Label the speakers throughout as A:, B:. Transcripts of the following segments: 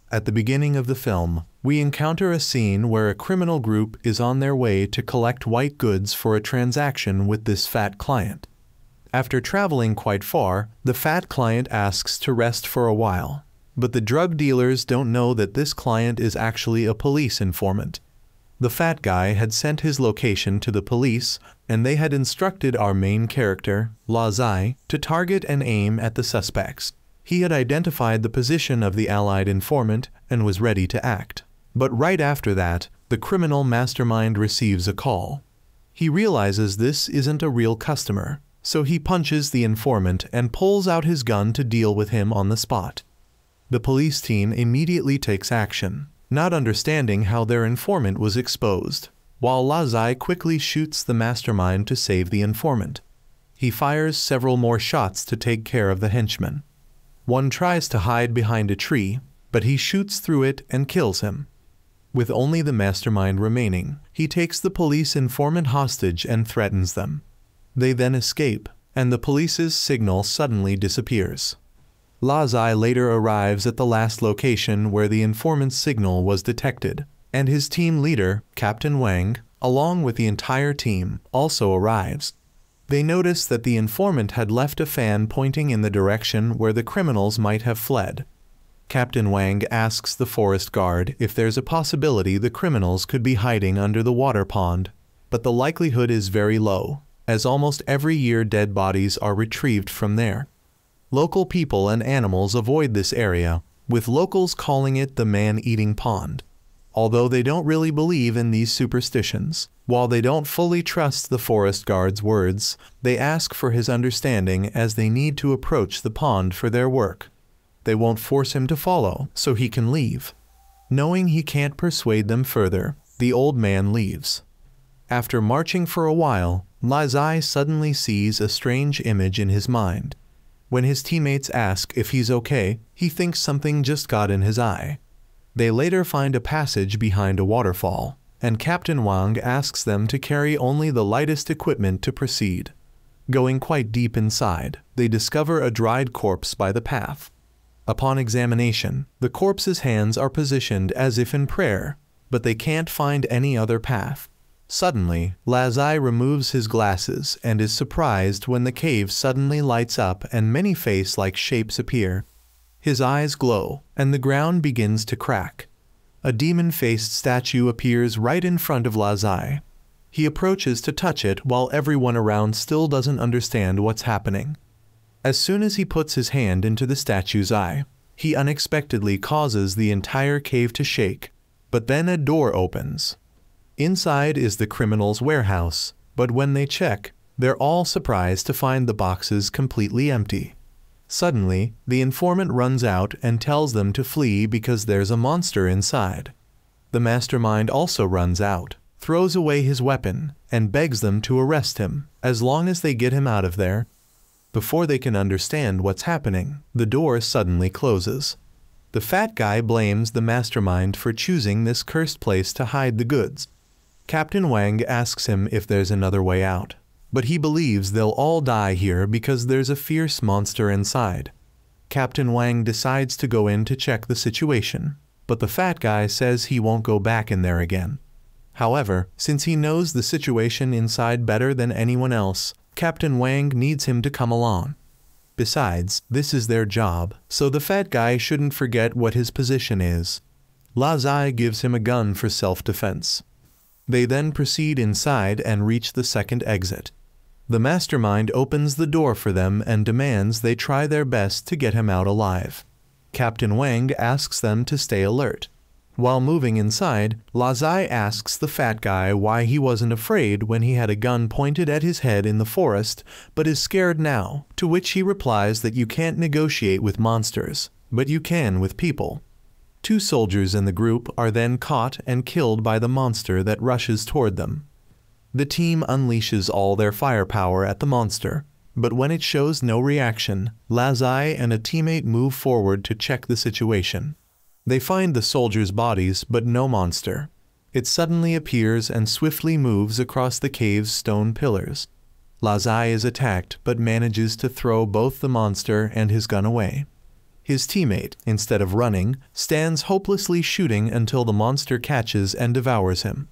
A: At the beginning of the film, we encounter a scene where a criminal group is on their way to collect white goods for a transaction with this fat client. After traveling quite far, the fat client asks to rest for a while. But the drug dealers don't know that this client is actually a police informant. The fat guy had sent his location to the police, and they had instructed our main character, Lazai, to target and aim at the suspects. He had identified the position of the allied informant and was ready to act. But right after that, the criminal mastermind receives a call. He realizes this isn't a real customer, so he punches the informant and pulls out his gun to deal with him on the spot. The police team immediately takes action, not understanding how their informant was exposed, while Lazai quickly shoots the mastermind to save the informant. He fires several more shots to take care of the henchman. One tries to hide behind a tree, but he shoots through it and kills him. With only the mastermind remaining, he takes the police informant hostage and threatens them. They then escape, and the police's signal suddenly disappears. Lazai later arrives at the last location where the informant's signal was detected, and his team leader, Captain Wang, along with the entire team, also arrives. They notice that the informant had left a fan pointing in the direction where the criminals might have fled. Captain Wang asks the forest guard if there's a possibility the criminals could be hiding under the water pond, but the likelihood is very low, as almost every year dead bodies are retrieved from there. Local people and animals avoid this area, with locals calling it the man-eating pond. Although they don't really believe in these superstitions, while they don't fully trust the forest guard's words, they ask for his understanding as they need to approach the pond for their work. They won't force him to follow, so he can leave. Knowing he can't persuade them further, the old man leaves. After marching for a while, Lazai suddenly sees a strange image in his mind. When his teammates ask if he's okay, he thinks something just got in his eye. They later find a passage behind a waterfall, and Captain Wang asks them to carry only the lightest equipment to proceed. Going quite deep inside, they discover a dried corpse by the path. Upon examination, the corpse's hands are positioned as if in prayer, but they can't find any other path. Suddenly, Lazai removes his glasses and is surprised when the cave suddenly lights up and many face-like shapes appear. His eyes glow, and the ground begins to crack. A demon-faced statue appears right in front of Lazai. He approaches to touch it while everyone around still doesn't understand what's happening. As soon as he puts his hand into the statue's eye, he unexpectedly causes the entire cave to shake, but then a door opens. Inside is the criminal's warehouse, but when they check, they're all surprised to find the boxes completely empty. Suddenly, the informant runs out and tells them to flee because there's a monster inside. The mastermind also runs out, throws away his weapon, and begs them to arrest him, as long as they get him out of there. Before they can understand what's happening, the door suddenly closes. The fat guy blames the mastermind for choosing this cursed place to hide the goods. Captain Wang asks him if there's another way out, but he believes they'll all die here because there's a fierce monster inside. Captain Wang decides to go in to check the situation, but the fat guy says he won't go back in there again. However, since he knows the situation inside better than anyone else, Captain Wang needs him to come along. Besides, this is their job, so the fat guy shouldn't forget what his position is. Lazai gives him a gun for self-defense. They then proceed inside and reach the second exit. The mastermind opens the door for them and demands they try their best to get him out alive. Captain Wang asks them to stay alert. While moving inside, Lazai asks the fat guy why he wasn't afraid when he had a gun pointed at his head in the forest, but is scared now, to which he replies that you can't negotiate with monsters, but you can with people. 2 soldiers in the group are then caught and killed by the monster that rushes toward them. The team unleashes all their firepower at the monster, but when it shows no reaction, Lazai and a teammate move forward to check the situation. They find the soldiers' bodies but no monster. It suddenly appears and swiftly moves across the cave's stone pillars. Lazai is attacked but manages to throw both the monster and his gun away. His teammate, instead of running, stands hopelessly shooting until the monster catches and devours him.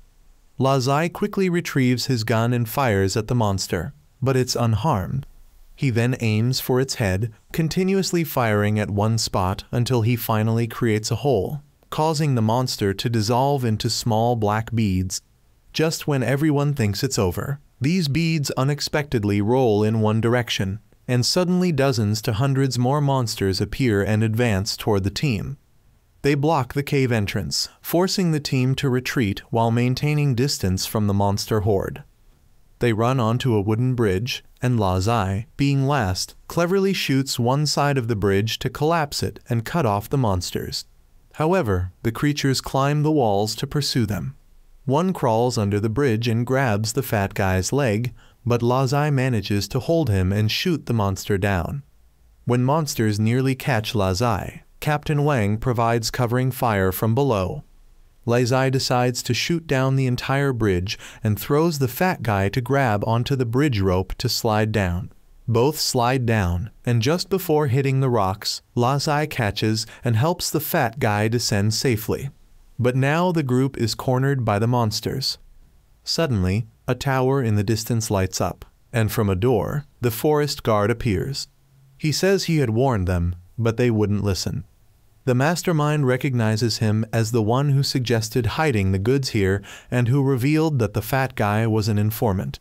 A: Lazai quickly retrieves his gun and fires at the monster, but it's unharmed. He then aims for its head, continuously firing at one spot until he finally creates a hole, causing the monster to dissolve into small black beads. Just when everyone thinks it's over, these beads unexpectedly roll in one direction, and suddenly dozens to hundreds more monsters appear and advance toward the team. They block the cave entrance, forcing the team to retreat while maintaining distance from the monster horde. They run onto a wooden bridge, and Lazai, being last, cleverly shoots one side of the bridge to collapse it and cut off the monsters. However, the creatures climb the walls to pursue them. One crawls under the bridge and grabs the fat guy's leg, but Lazai manages to hold him and shoot the monster down. When monsters nearly catch Lazai, Captain Wang provides covering fire from below. Lazai decides to shoot down the entire bridge and throws the fat guy to grab onto the bridge rope to slide down. Both slide down, and just before hitting the rocks, Lazai catches and helps the fat guy descend safely. But now the group is cornered by the monsters. Suddenly, a tower in the distance lights up, and from a door, the forest guard appears. He says he had warned them, but they wouldn't listen. The mastermind recognizes him as the one who suggested hiding the goods here and who revealed that the fat guy was an informant.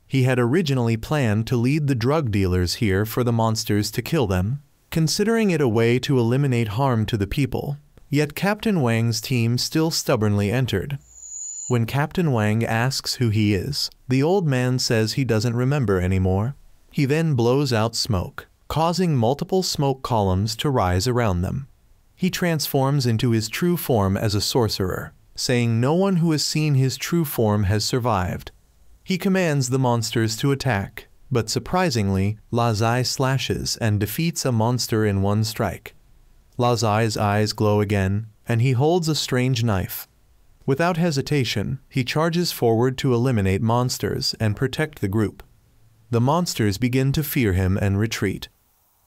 A: He had originally planned to lead the drug dealers here for the monsters to kill them, considering it a way to eliminate harm to the people, yet Captain Wang's team still stubbornly entered. When Captain Wang asks who he is, the old man says he doesn't remember anymore. He then blows out smoke, causing multiple smoke columns to rise around them. He transforms into his true form as a sorcerer, saying no one who has seen his true form has survived. He commands the monsters to attack, but surprisingly, Lazai slashes and defeats a monster in one strike. Lazai's eyes glow again, and he holds a strange knife. Without hesitation, he charges forward to eliminate monsters and protect the group. The monsters begin to fear him and retreat.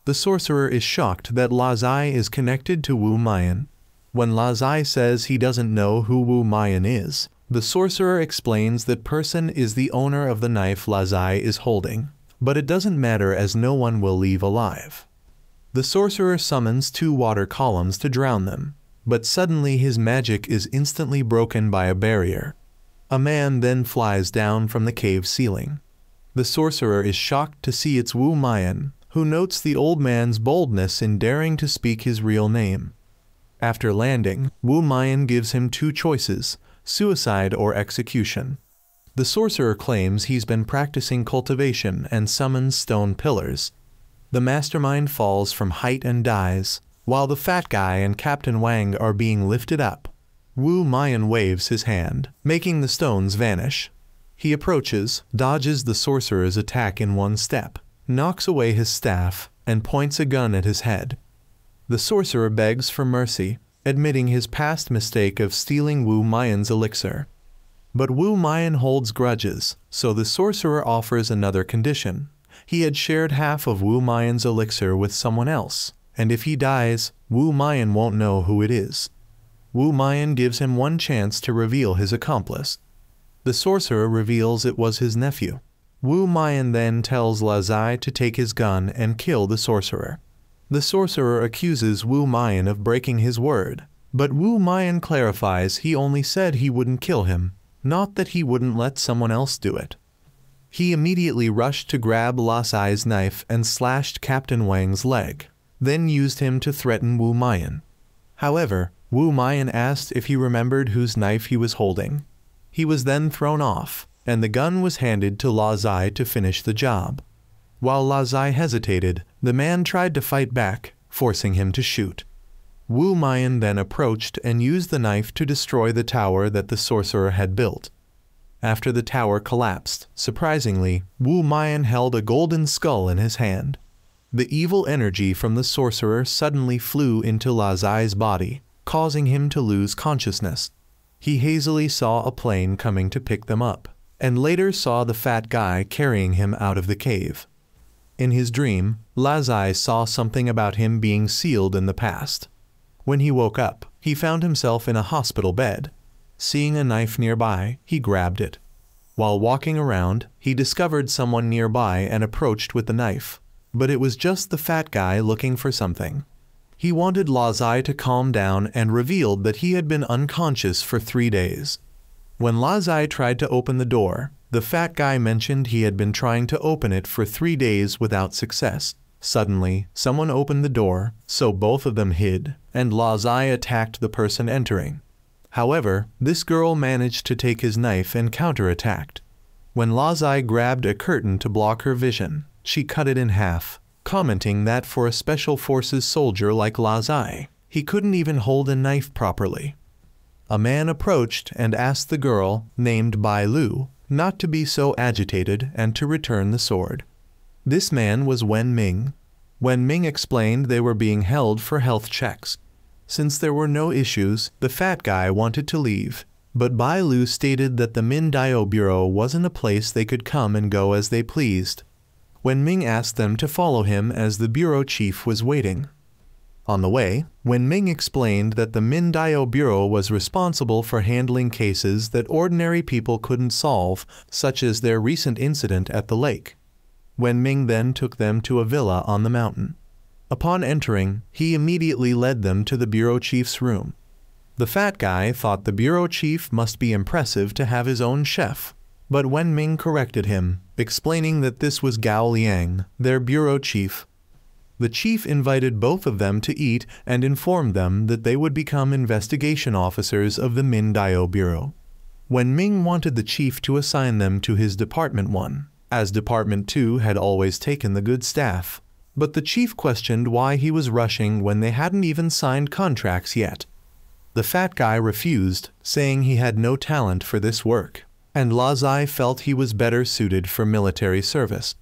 A: The sorcerer is shocked that Lazai is connected to Wu Mayan. When Lazai says he doesn't know who Wu Mayan is, the sorcerer explains that person is the owner of the knife Lazai is holding, but it doesn't matter as no one will leave alive. The sorcerer summons 2 water columns to drown them, but suddenly his magic is instantly broken by a barrier. A man then flies down from the cave ceiling. The sorcerer is shocked to see it's Wu Mayan, who notes the old man's boldness in daring to speak his real name. After landing, Wu Mayan gives him 2 choices, suicide or execution. The sorcerer claims he's been practicing cultivation and summons stone pillars. The mastermind falls from height and dies, while the fat guy and Captain Wang are being lifted up. Wu Mayan waves his hand, making the stones vanish. He approaches, dodges the sorcerer's attack in one step, knocks away his staff, and points a gun at his head. The sorcerer begs for mercy, admitting his past mistake of stealing Wu Mayan's elixir. But Wu Mayan holds grudges, so the sorcerer offers another condition. He had shared half of Wu Mayan's elixir with someone else, and if he dies, Wu Mayan won't know who it is. Wu Mayan gives him one chance to reveal his accomplice. The sorcerer reveals it was his nephew. Wu Mayan then tells Lazai to take his gun and kill the sorcerer. The sorcerer accuses Wu Mayan of breaking his word, but Wu Mayan clarifies he only said he wouldn't kill him, not that he wouldn't let someone else do it. He immediately rushed to grab Lazai's knife and slashed Captain Wang's leg, then used him to threaten Wu Mayan. However, Wu Mayan asked if he remembered whose knife he was holding. He was then thrown off, and the gun was handed to Lazai to finish the job. While Lazai hesitated, the man tried to fight back, forcing him to shoot. Wu Mayan then approached and used the knife to destroy the tower that the sorcerer had built. After the tower collapsed, surprisingly, Wu Mayan held a golden skull in his hand. The evil energy from the sorcerer suddenly flew into Lazai's body, causing him to lose consciousness. He hazily saw a plane coming to pick them up, and later saw the fat guy carrying him out of the cave. In his dream, Lazai saw something about him being sealed in the past. When he woke up, he found himself in a hospital bed. Seeing a knife nearby, he grabbed it. While walking around, he discovered someone nearby and approached with the knife. But it was just the fat guy looking for something. He wanted Lazai to calm down and revealed that he had been unconscious for 3 days. When Lazai tried to open the door, the fat guy mentioned he had been trying to open it for 3 days without success. Suddenly, someone opened the door, so both of them hid, and Lazai attacked the person entering. However, this girl managed to take his knife and counterattacked. When Lazai grabbed a curtain to block her vision, she cut it in half, commenting that for a special forces soldier like Lazai, he couldn't even hold a knife properly. A man approached and asked the girl, named Bai Lu, not to be so agitated and to return the sword. This man was Wen Ming. Wen Ming explained they were being held for health checks. Since there were no issues, the fat guy wanted to leave, but Bai Lu stated that the Min Dao Bureau wasn't a place they could come and go as they pleased. Wen Ming asked them to follow him as the bureau chief was waiting. On the way, Wen Ming explained that the Min Dao Bureau was responsible for handling cases that ordinary people couldn't solve, such as their recent incident at the lake. Wen Ming then took them to a villa on the mountain. Upon entering, he immediately led them to the bureau chief's room. The fat guy thought the bureau chief must be impressive to have his own chef, but Wen Ming corrected him, explaining that this was Gao Liang, their bureau chief. The chief invited both of them to eat and informed them that they would become investigation officers of the Min Dao Bureau. Wen Ming wanted the chief to assign them to his Department 1, as Department 2 had always taken the good staff, but the chief questioned why he was rushing when they hadn't even signed contracts yet. The fat guy refused, saying he had no talent for this work, and Lazai felt he was better suited for military service.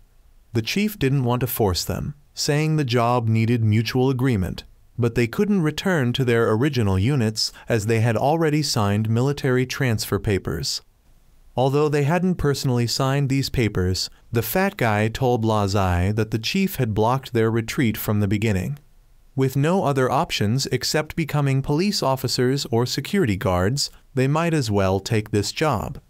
A: The chief didn't want to force them, saying the job needed mutual agreement, but they couldn't return to their original units as they had already signed military transfer papers. Although they hadn't personally signed these papers, the fat guy told Lazai that the chief had blocked their retreat from the beginning. With no other options except becoming police officers or security guards, they might as well take this job.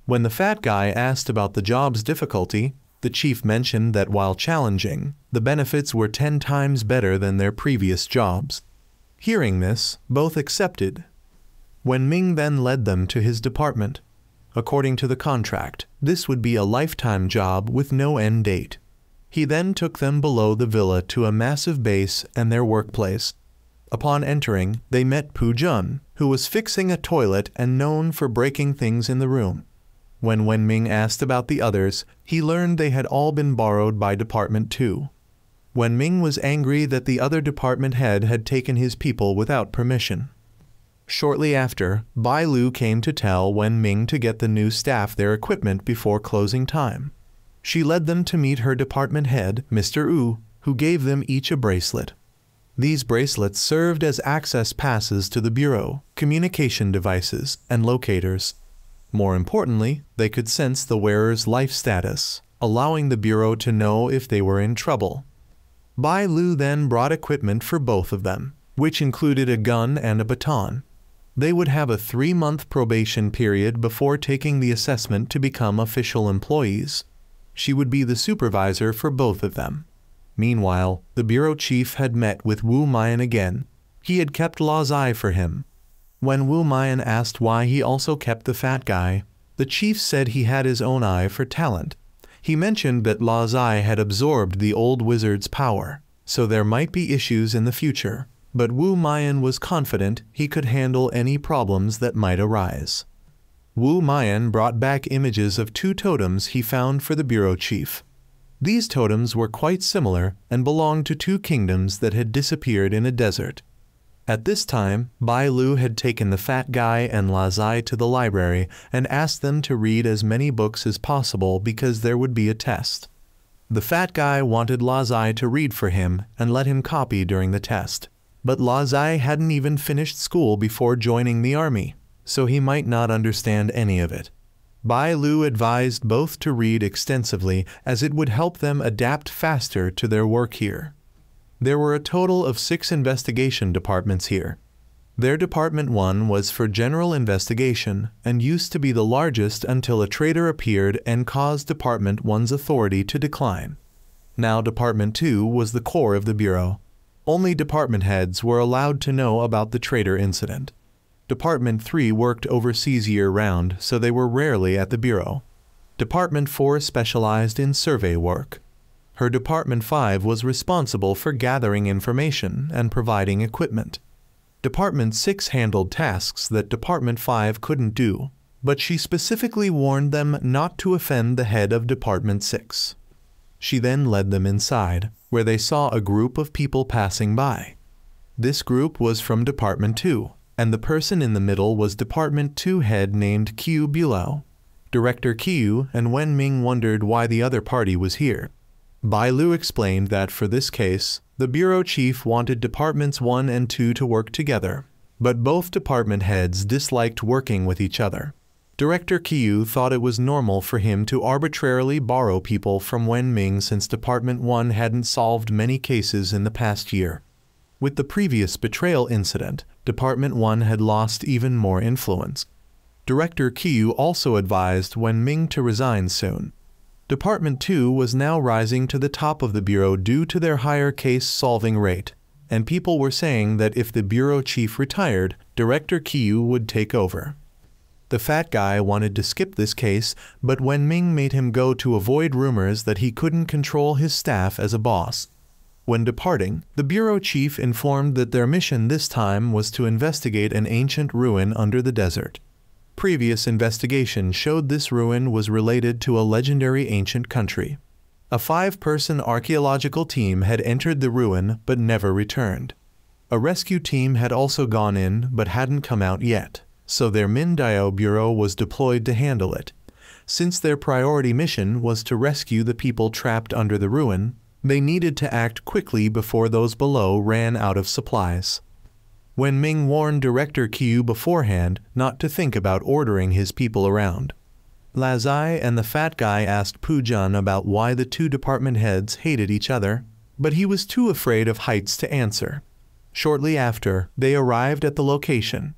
A: When the fat guy asked about the job's difficulty, the chief mentioned that while challenging, the benefits were 10 times better than their previous jobs. Hearing this, both accepted. Wen Ming then led them to his department. According to the contract, this would be a lifetime job with no end date. He then took them below the villa to a massive base and their workplace. Upon entering, they met Pu Jun, who was fixing a toilet and known for breaking things in the room. When Wen Ming asked about the others, he learned they had all been borrowed by Department 2. Wen Ming was angry that the other department head had taken his people without permission. Shortly after, Bai Lu came to tell Wen Ming to get the new staff their equipment before closing time. She led them to meet her department head, Mr. Wu, who gave them each a bracelet. These bracelets served as access passes to the bureau, communication devices, and locators. More importantly, they could sense the wearer's life status, allowing the bureau to know if they were in trouble. Bai Lu then brought equipment for both of them, which included a gun and a baton. They would have a 3-month probation period before taking the assessment to become official employees. She would be the supervisor for both of them. Meanwhile, the bureau chief had met with Wu Mian again. He had kept Lazai for him. When Wu Mian asked why he also kept the fat guy, the chief said he had his own eye for talent. He mentioned that Lazai had absorbed the old wizard's power, so there might be issues in the future, but Wu Mian was confident he could handle any problems that might arise. Wu Mian brought back images of 2 totems he found for the bureau chief. These totems were quite similar and belonged to 2 kingdoms that had disappeared in a desert. At this time, Bai Lu had taken the fat guy and Lazai to the library and asked them to read as many books as possible because there would be a test. The fat guy wanted Lazai to read for him and let him copy during the test, but Lazai hadn't even finished school before joining the army, so he might not understand any of it. Bai Lu advised both to read extensively as it would help them adapt faster to their work here. There were a total of 6 investigation departments here. Their Department 1 was for general investigation and used to be the largest until a traitor appeared and caused Department 1's authority to decline. Now Department 2 was the core of the bureau. Only department heads were allowed to know about the traitor incident. Department 3 worked overseas year-round, so they were rarely at the bureau. Department 4 specialized in survey work. Her Department 5 was responsible for gathering information and providing equipment. Department 6 handled tasks that Department 5 couldn't do, but she specifically warned them not to offend the head of Department 6. She then led them inside, where they saw a group of people passing by. This group was from Department 2, and the person in the middle was Department 2 head named Qiu Bulao. Director Qiu and Wen Ming wondered why the other party was here. Bai Lu explained that for this case, the bureau chief wanted Departments 1 and 2 to work together, but both department heads disliked working with each other. Director Qiu thought it was normal for him to arbitrarily borrow people from Wen Ming since Department 1 hadn't solved many cases in the past year. With the previous betrayal incident, Department 1 had lost even more influence. Director Qiu also advised Wen Ming to resign soon. Department 2 was now rising to the top of the bureau due to their higher case-solving rate, and people were saying that if the bureau chief retired, Director Qiu would take over. The fat guy wanted to skip this case, but Wen Ming made him go to avoid rumors that he couldn't control his staff as a boss. When departing, the bureau chief informed that their mission this time was to investigate an ancient ruin under the desert. Previous investigation showed this ruin was related to a legendary ancient country. A 5-person archaeological team had entered the ruin but never returned. A rescue team had also gone in but hadn't come out yet, so their Mindao Bureau was deployed to handle it. Since their priority mission was to rescue the people trapped under the ruin, they needed to act quickly before those below ran out of supplies. Wen Ming warned Director Qiu beforehand not to think about ordering his people around. Lazai and the fat guy asked Pujun about why the 2 department heads hated each other, but he was too afraid of heights to answer. Shortly after, they arrived at the location.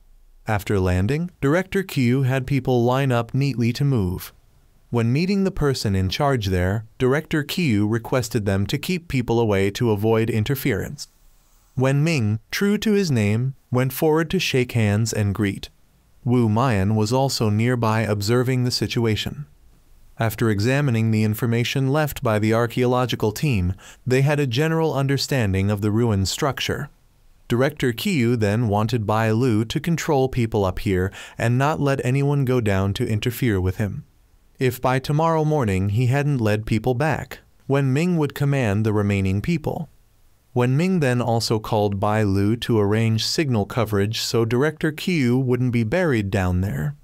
A: After landing, Director Qiu had people line up neatly to move. When meeting the person in charge there, Director Qiu requested them to keep people away to avoid interference. Wen Ming, true to his name, went forward to shake hands and greet. Wu Mian was also nearby observing the situation. After examining the information left by the archaeological team, they had a general understanding of the ruined structure. Director Qiu then wanted Bai Lu to control people up here and not let anyone go down to interfere with him. If by tomorrow morning he hadn't led people back, Wen Ming would command the remaining people. Wen Ming then also called Bai Lu to arrange signal coverage so Director Qiu wouldn't be buried down there.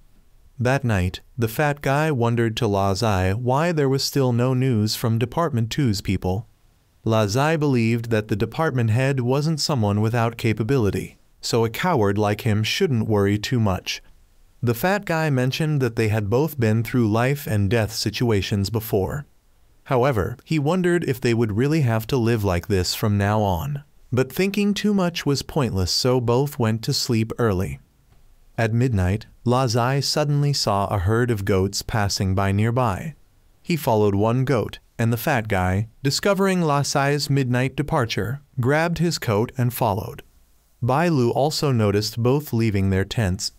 A: That night, the fat guy wondered to Lazai why there was still no news from Department 2's people. Lazai believed that the department head wasn't someone without capability, so a coward like him shouldn't worry too much. The fat guy mentioned that they had both been through life and death situations before. However, he wondered if they would really have to live like this from now on. But thinking too much was pointless, so both went to sleep early. At midnight, Lazai suddenly saw a herd of goats passing by nearby. He followed one goat, and the fat guy, discovering Lazai's midnight departure, grabbed his coat and followed. Bai Lu also noticed both leaving their tents.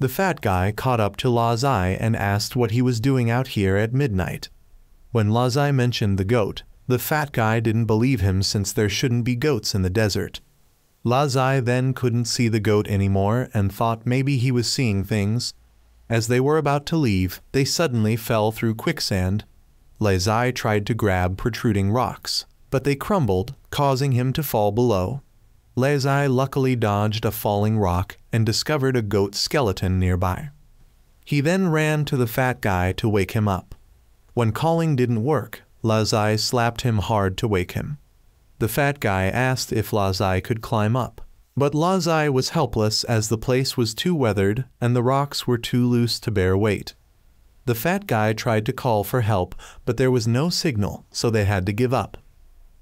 A: The fat guy caught up to Lazai and asked what he was doing out here at midnight. When Lazai mentioned the goat, the fat guy didn't believe him since there shouldn't be goats in the desert. Lazai then couldn't see the goat anymore and thought maybe he was seeing things. As they were about to leave, they suddenly fell through quicksand. Lazai tried to grab protruding rocks, but they crumbled, causing him to fall below. Lazai luckily dodged a falling rock and discovered a goat skeleton nearby. He then ran to the fat guy to wake him up. When calling didn't work, Lazai slapped him hard to wake him. The fat guy asked if Lazai could climb up, but Lazai was helpless as the place was too weathered and the rocks were too loose to bear weight. The fat guy tried to call for help, but there was no signal, so they had to give up.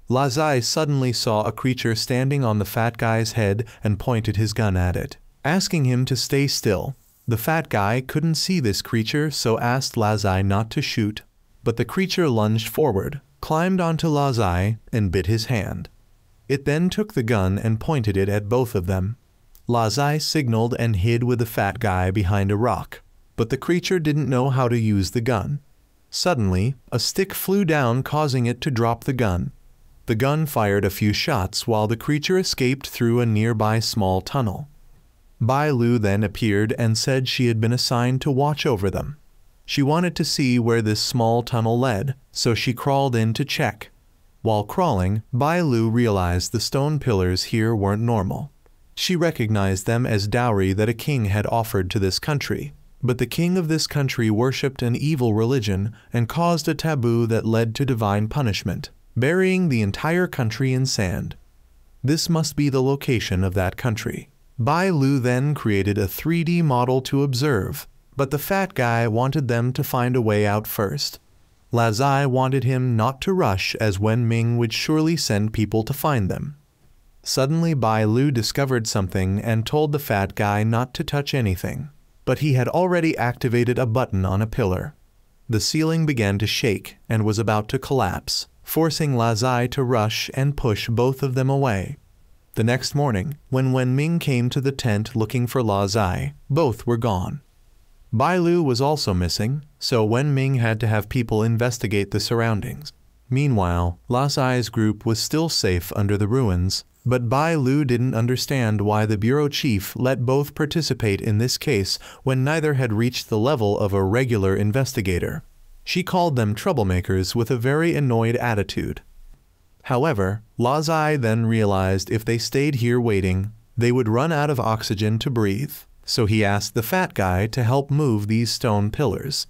A: Lazai suddenly saw a creature standing on the fat guy's head and pointed his gun at it, asking him to stay still. The fat guy couldn't see this creature, so asked Lazai not to shoot, but the creature lunged forward, climbed onto Lazai, and bit his hand. It then took the gun and pointed it at both of them. Lazai signaled and hid with the fat guy behind a rock, but the creature didn't know how to use the gun. Suddenly, a stick flew down, causing it to drop the gun. The gun fired a few shots while the creature escaped through a nearby small tunnel. Bai Lu then appeared and said she had been assigned to watch over them. She wanted to see where this small tunnel led, so she crawled in to check. While crawling, Bai Lu realized the stone pillars here weren't normal. She recognized them as dowry that a king had offered to this country, but the king of this country worshipped an evil religion and caused a taboo that led to divine punishment, burying the entire country in sand. This must be the location of that country. Bai Lu then created a 3D model to observe, but the fat guy wanted them to find a way out first. Lazai wanted him not to rush, as Wen Ming would surely send people to find them. Suddenly Bai Lu discovered something and told the fat guy not to touch anything, but he had already activated a button on a pillar. The ceiling began to shake and was about to collapse, forcing Lazai to rush and push both of them away. The next morning, when Wen Ming came to the tent looking for Lazai, both were gone. Bai Lu was also missing, so Wen Ming had to have people investigate the surroundings. Meanwhile, Lazai's group was still safe under the ruins, but Bai Lu didn't understand why the bureau chief let both participate in this case when neither had reached the level of a regular investigator. She called them troublemakers with a very annoyed attitude. However, Lazai then realized if they stayed here waiting, they would run out of oxygen to breathe, so he asked the fat guy to help move these stone pillars.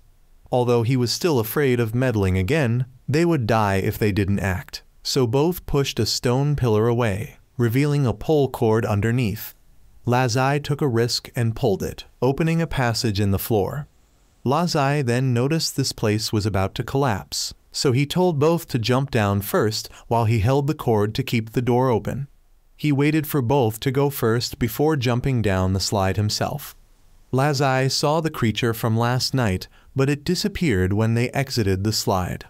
A: Although he was still afraid of meddling again, they would die if they didn't act, so both pushed a stone pillar away, revealing a pole cord underneath. Lazai took a risk and pulled it, opening a passage in the floor. Lazai then noticed this place was about to collapse, so he told both to jump down first while he held the cord to keep the door open. He waited for both to go first before jumping down the slide himself. Lazai saw the creature from last night, but it disappeared when they exited the slide.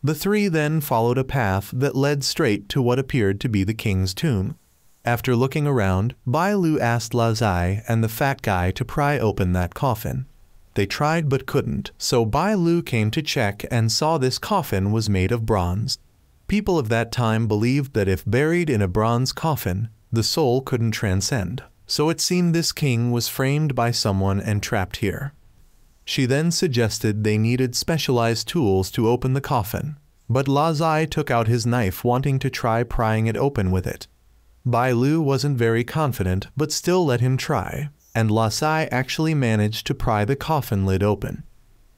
A: The three then followed a path that led straight to what appeared to be the king's tomb. After looking around, Bai Lu asked Lazai and the fat guy to pry open that coffin. They tried but couldn't, so Bai Lu came to check and saw this coffin was made of bronze. People of that time believed that if buried in a bronze coffin, the soul couldn't transcend, so it seemed this king was framed by someone and trapped here. She then suggested they needed specialized tools to open the coffin, but Lazai took out his knife wanting to try prying it open with it. Bai Lu wasn't very confident but still let him try, and Lazai actually managed to pry the coffin lid open.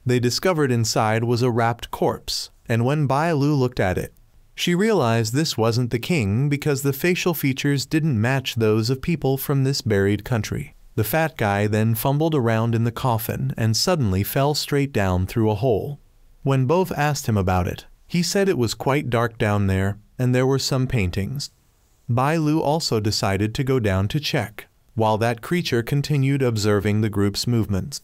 A: They discovered inside was a wrapped corpse, and when Bai Lu looked at it, she realized this wasn't the king because the facial features didn't match those of people from this buried country. The fat guy then fumbled around in the coffin and suddenly fell straight down through a hole. When both asked him about it, he said it was quite dark down there and there were some paintings. Bai Lu also decided to go down to check, while that creature continued observing the group's movements.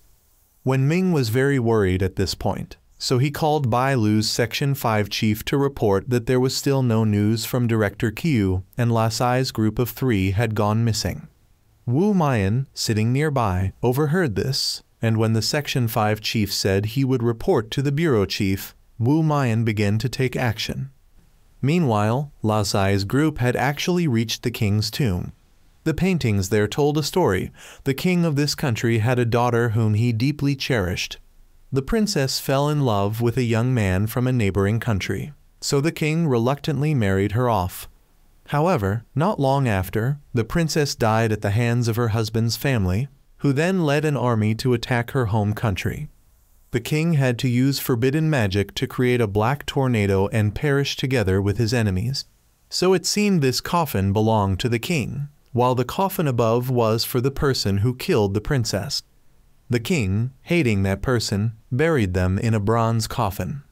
A: Wen Ming was very worried at this point, so he called Bai Lu's Section 5 chief to report that there was still no news from Director Qiu and Lazai's group of 3 had gone missing. Wu Mian, sitting nearby, overheard this, and when the Section 5 chief said he would report to the bureau chief, Wu Mian began to take action. Meanwhile, Lazai's group had actually reached the king's tomb. The paintings there told a story. The king of this country had a daughter whom he deeply cherished. The princess fell in love with a young man from a neighboring country, so the king reluctantly married her off. However, not long after, the princess died at the hands of her husband's family, who then led an army to attack her home country. The king had to use forbidden magic to create a black tornado and perish together with his enemies. So it seemed this coffin belonged to the king, while the coffin above was for the person who killed the princess. The king, hating that person, buried them in a bronze coffin.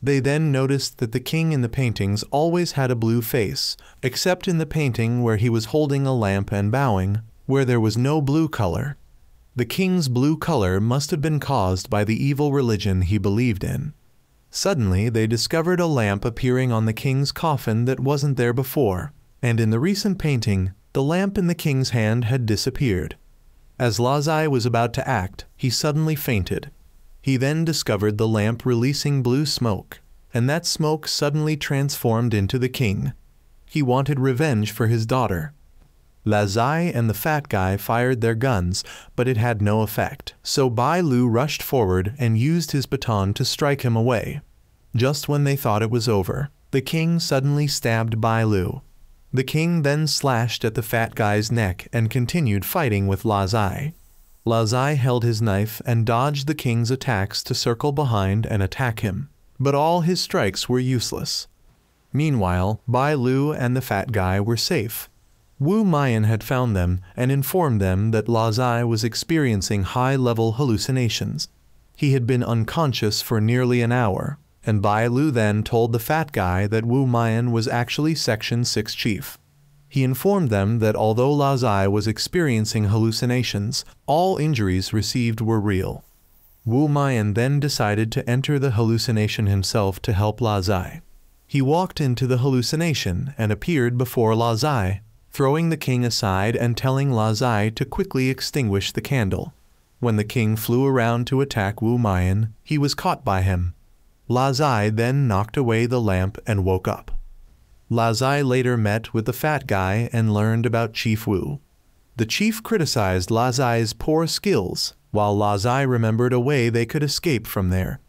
A: They then noticed that the king in the paintings always had a blue face, except in the painting where he was holding a lamp and bowing, where there was no blue color. The king's blue color must have been caused by the evil religion he believed in. Suddenly, they discovered a lamp appearing on the king's coffin that wasn't there before, and in the recent painting, the lamp in the king's hand had disappeared. As Lazai was about to act, he suddenly fainted. He then discovered the lamp releasing blue smoke, and that smoke suddenly transformed into the king. He wanted revenge for his daughter. Lazai and the fat guy fired their guns, but it had no effect, so Bai Lu rushed forward and used his baton to strike him away. Just when they thought it was over, the king suddenly stabbed Bai Lu. The king then slashed at the fat guy's neck and continued fighting with Lazai. Lazai held his knife and dodged the king's attacks to circle behind and attack him, but all his strikes were useless. Meanwhile, Bai Lu and the fat guy were safe. Wu Mayan had found them and informed them that Lazai was experiencing high-level hallucinations. He had been unconscious for nearly an hour, and Bai Lu then told the fat guy that Wu Mayan was actually Section 6 chief. He informed them that although Lazai was experiencing hallucinations, all injuries received were real. Wu Mayan then decided to enter the hallucination himself to help Lazai. He walked into the hallucination and appeared before Lazai, throwing the king aside and telling Lazai to quickly extinguish the candle. When the king flew around to attack Wu Mayan, he was caught by him. Lazai then knocked away the lamp and woke up. Lazai later met with the fat guy and learned about Chief Wu. The chief criticized Lazai's poor skills, while Lazai remembered a way they could escape from there.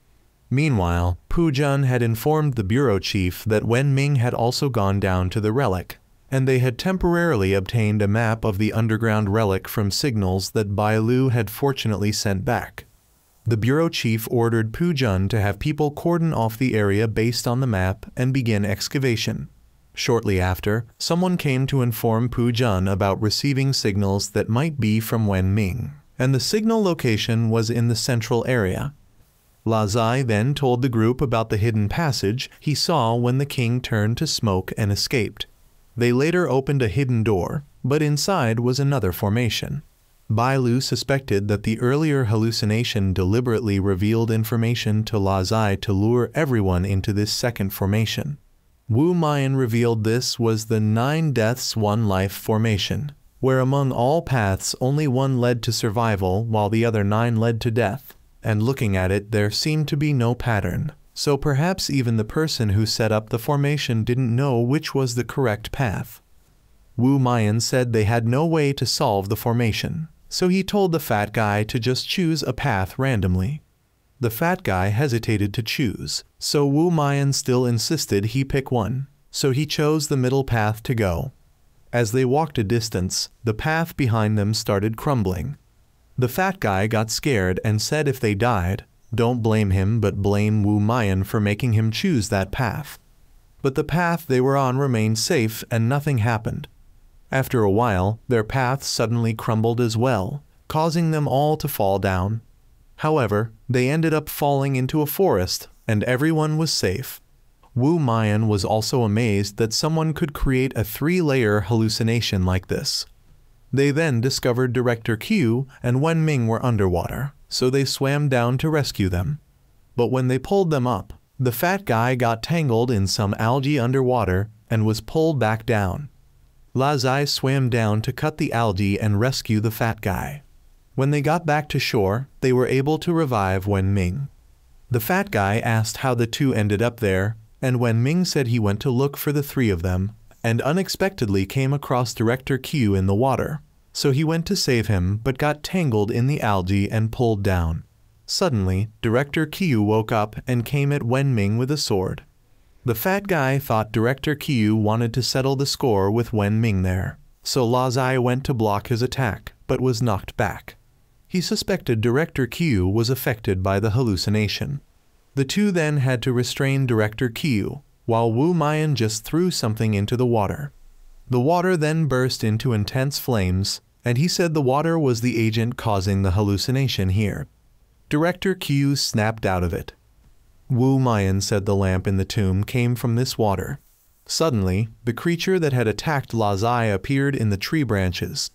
A: Meanwhile, Pu Jun had informed the bureau chief that Wen Ming had also gone down to the relic, and they had temporarily obtained a map of the underground relic from signals that Bai Lu had fortunately sent back. The bureau chief ordered Pu Jun to have people cordon off the area based on the map and begin excavation. Shortly after, someone came to inform Pu Jun about receiving signals that might be from Wen Ming, and the signal location was in the central area. Lazai then told the group about the hidden passage he saw when the king turned to smoke and escaped. They later opened a hidden door, but inside was another formation. Bai Lu suspected that the earlier hallucination deliberately revealed information to Lazai to lure everyone into this second formation. Wu Mayan revealed this was the 9 deaths 1 life formation, where among all paths only one led to survival while the other 9 led to death, and looking at it there seemed to be no pattern, so perhaps even the person who set up the formation didn't know which was the correct path. Wu Mayan said they had no way to solve the formation, so he told the fat guy to just choose a path randomly. The fat guy hesitated to choose, so Wu Mayan still insisted he pick one, so he chose the middle path to go. As they walked a distance, the path behind them started crumbling. The fat guy got scared and said if they died, don't blame him but blame Wu Mayan for making him choose that path. But the path they were on remained safe and nothing happened. After a while, their path suddenly crumbled as well, causing them all to fall down. However, they ended up falling into a forest, and everyone was safe. Wu Mayan was also amazed that someone could create a 3-layer hallucination like this. They then discovered Director Q and Wen Ming were underwater, so they swam down to rescue them. But when they pulled them up, the fat guy got tangled in some algae underwater and was pulled back down. Lazai swam down to cut the algae and rescue the fat guy. When they got back to shore, they were able to revive Wen Ming. The fat guy asked how the two ended up there, and Wen Ming said he went to look for the 3 of them, and unexpectedly came across Director Q in the water. So he went to save him but got tangled in the algae and pulled down. Suddenly, Director Q woke up and came at Wen Ming with a sword. The fat guy thought Director Q wanted to settle the score with Wen Ming there, so Lazai went to block his attack, but was knocked back. He suspected Director Q was affected by the hallucination. The two then had to restrain Director Q, while Wu Mayan just threw something into the water. The water then burst into intense flames, and he said the water was the agent causing the hallucination here. Director Q snapped out of it. Wu Mayan said the lamp in the tomb came from this water. Suddenly, the creature that had attacked Lazai appeared in the tree branches.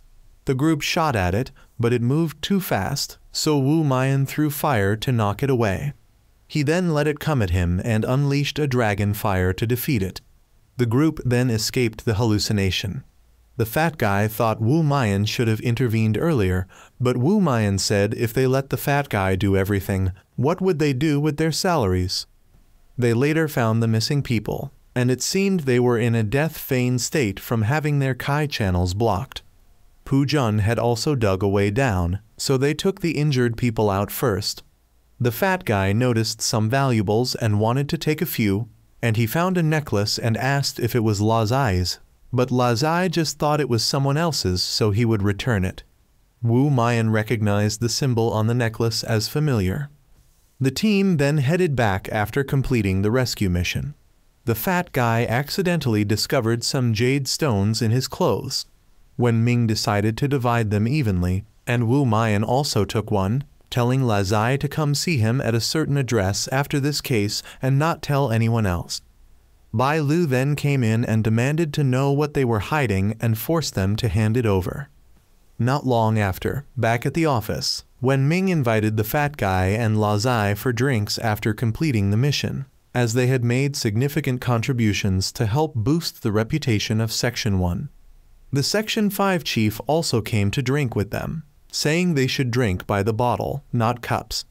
A: The group shot at it, but it moved too fast, so Wu Mayan threw fire to knock it away. He then let it come at him and unleashed a dragon fire to defeat it. The group then escaped the hallucination. The fat guy thought Wu Mayan should have intervened earlier, but Wu Mayan said if they let the fat guy do everything, what would they do with their salaries? They later found the missing people, and it seemed they were in a death-feigned state from having their Kai channels blocked. Pu Jun had also dug a way down, so they took the injured people out first. The fat guy noticed some valuables and wanted to take a few, and he found a necklace and asked if it was Lazai's, but Lazai just thought it was someone else's, so he would return it. Wu Mayan recognized the symbol on the necklace as familiar. The team then headed back after completing the rescue mission. The fat guy accidentally discovered some jade stones in his clothes. When Ming decided to divide them evenly, and Wu Mayan also took one, telling Lazai to come see him at a certain address after this case and not tell anyone else. Bai Lu then came in and demanded to know what they were hiding and forced them to hand it over. Not long after, back at the office, when Ming invited the fat guy and Lazai for drinks after completing the mission, as they had made significant contributions to help boost the reputation of Section 1. The Section 5 chief also came to drink with them, saying they should drink by the bottle, not cups.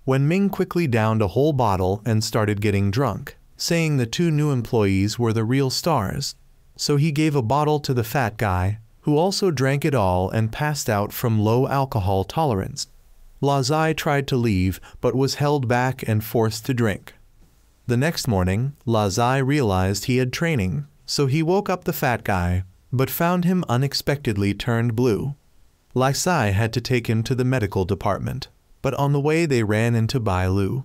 A: When Ming quickly downed a whole bottle and started getting drunk, saying the two new employees were the real stars, so he gave a bottle to the fat guy, who also drank it all and passed out from low alcohol tolerance. Lazai tried to leave but was held back and forced to drink. The next morning, Lazai realized he had training, so he woke up the fat guy, but found him unexpectedly turned blue. Lazai had to take him to the medical department, but on the way they ran into Bai Lu.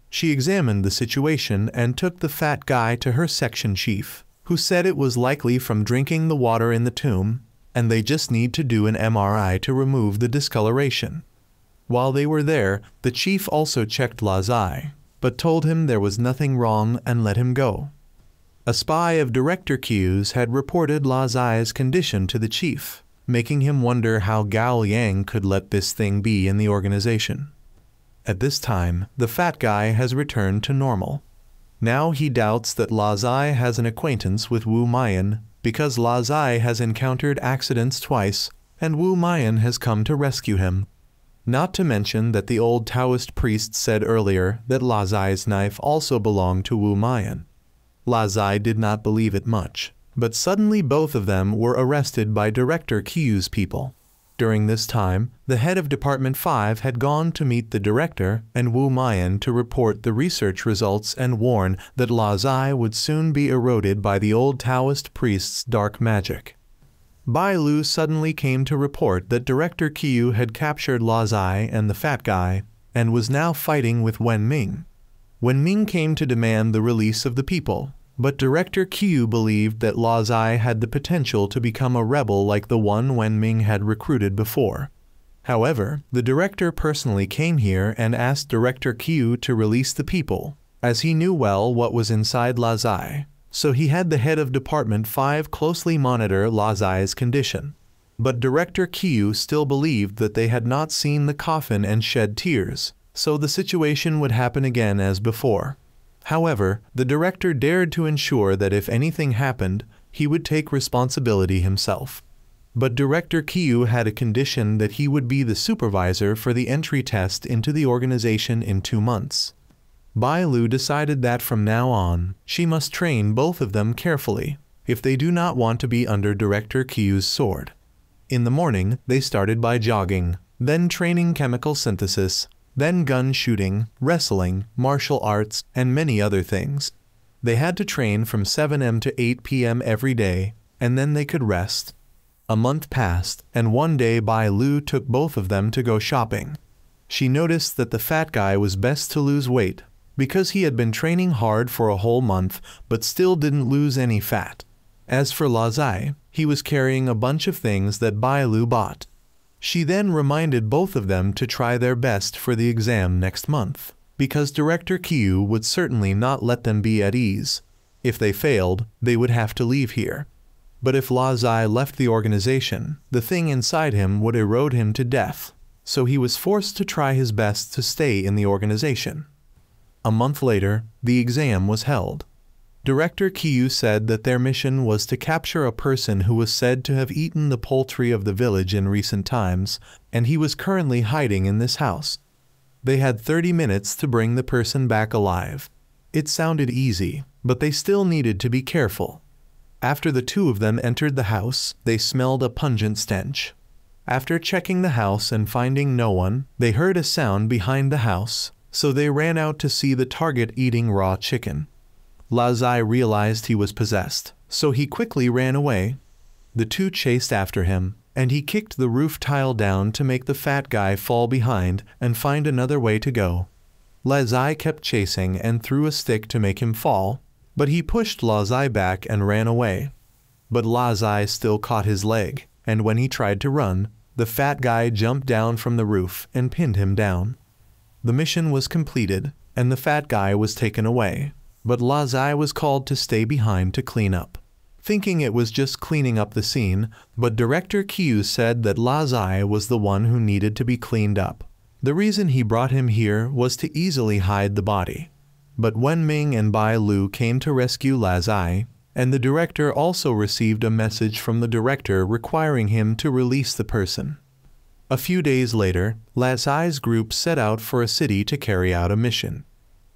A: She examined the situation and took the fat guy to her section chief, who said it was likely from drinking the water in the tomb, and they just need to do an MRI to remove the discoloration. While they were there, the chief also checked Lazai, but told him there was nothing wrong and let him go. A spy of Director Q's had reported Lazai's condition to the chief, making him wonder how Gao Yang could let this thing be in the organization. At this time, the fat guy has returned to normal. Now he doubts that Lazai has an acquaintance with Wu Mayan because Lazai has encountered accidents twice and Wu Mayan has come to rescue him. Not to mention that the old Taoist priest said earlier that Lazai's knife also belonged to Wu Mayan. Lazai did not believe it much, but suddenly both of them were arrested by Director Q's people. During this time, the head of Department 5 had gone to meet the director and Wu Mayan to report the research results and warn that Lazai would soon be eroded by the old Taoist priest's dark magic. Bai Lu suddenly came to report that Director Qiu had captured Lazai and the fat guy and was now fighting with Wen Ming. Wen Ming came to demand the release of the people, but Director Qiu believed that Lazai had the potential to become a rebel like the one Wen Ming had recruited before. However, the director personally came here and asked Director Qiu to release the people, as he knew well what was inside Lazai, so he had the head of Department 5 closely monitor Lazai's condition. But Director Qiu still believed that they had not seen the coffin and shed tears, so the situation would happen again as before. However, the director dared to ensure that if anything happened, he would take responsibility himself. But Director Qiu had a condition that he would be the supervisor for the entry test into the organization in 2 months. Bai Lu decided that from now on, she must train both of them carefully, if they do not want to be under Director Qiu's sword. In the morning, they started by jogging, then training chemical synthesis, then gun shooting, wrestling, martial arts, and many other things. They had to train from 7 a.m. to 8 p.m. every day, and then they could rest. A month passed, and one day Bai Lu took both of them to go shopping. She noticed that the fat guy was best to lose weight, because he had been training hard for a whole month, but still didn't lose any fat. As for Lazai, he was carrying a bunch of things that Bai Lu bought. She then reminded both of them to try their best for the exam next month, because Director Qiu would certainly not let them be at ease. If they failed, they would have to leave here. But if Lazai left the organization, the thing inside him would erode him to death, so he was forced to try his best to stay in the organization. A month later, the exam was held. Director Qiu said that their mission was to capture a person who was said to have eaten the poultry of the village in recent times, and he was currently hiding in this house. They had 30 minutes to bring the person back alive. It sounded easy, but they still needed to be careful. After the two of them entered the house, they smelled a pungent stench. After checking the house and finding no one, they heard a sound behind the house, so they ran out to see the target eating raw chicken. Lazai realized he was possessed, so he quickly ran away. The two chased after him, and he kicked the roof tile down to make the fat guy fall behind and find another way to go. Lazai kept chasing and threw a stick to make him fall, but he pushed Lazai back and ran away. But Lazai still caught his leg, and when he tried to run, the fat guy jumped down from the roof and pinned him down. The mission was completed, and the fat guy was taken away, but Lazai was called to stay behind to clean up. Thinking it was just cleaning up the scene, but Director Qiu said that Lazai was the one who needed to be cleaned up. The reason he brought him here was to easily hide the body. But Wenming and Bai Lu came to rescue Lazai, and the director also received a message from the director requiring him to release the person. A few days later, Lazai's group set out for a city to carry out a mission.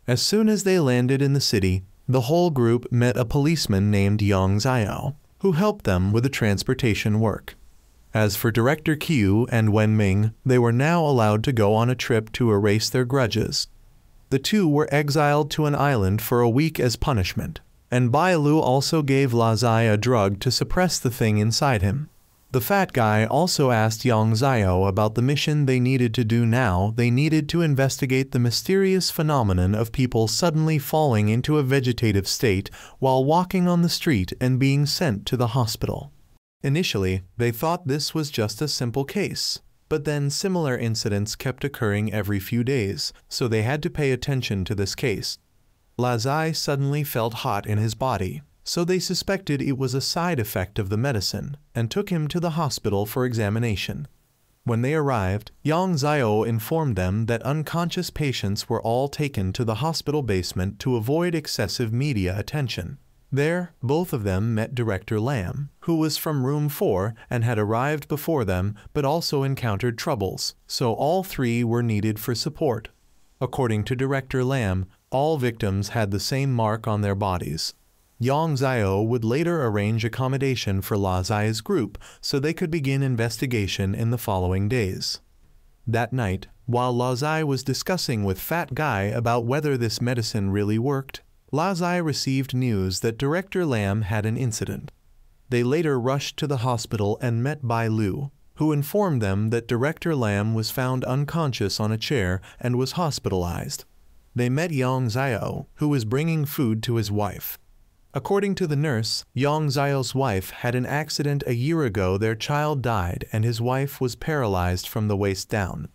A: As soon as they landed in the city, the whole group met a policeman named Yang Xiao, who helped them with the transportation work. As for Director Qiu and Wenming, they were now allowed to go on a trip to erase their grudges. The two were exiled to an island for a week as punishment, and Bai Lu also gave Lazai a drug to suppress the thing inside him. The fat guy also asked Yang Xiao about the mission they needed to do now. They needed to investigate the mysterious phenomenon of people suddenly falling into a vegetative state while walking on the street and being sent to the hospital. Initially, they thought this was just a simple case, but then similar incidents kept occurring every few days, so they had to pay attention to this case. Lazai suddenly felt hot in his body, so they suspected it was a side effect of the medicine and took him to the hospital for examination. When they arrived, Yang Xiao informed them that unconscious patients were all taken to the hospital basement to avoid excessive media attention. There, both of them met Director Lam, who was from room 4 and had arrived before them but also encountered troubles, so all three were needed for support. According to Director Lam, all victims had the same mark on their bodies. Yang Xiao would later arrange accommodation for Lazai's group so they could begin investigation in the following days. That night, while Lazai was discussing with Fat Guy about whether this medicine really worked, Lazai received news that Director Lam had an incident. They later rushed to the hospital and met Bai Lu, who informed them that Director Lam was found unconscious on a chair and was hospitalized. They met Yang Xiao, who was bringing food to his wife. According to the nurse, Yang Xiao's wife had an accident a year ago. Their child died and his wife was paralyzed from the waist down.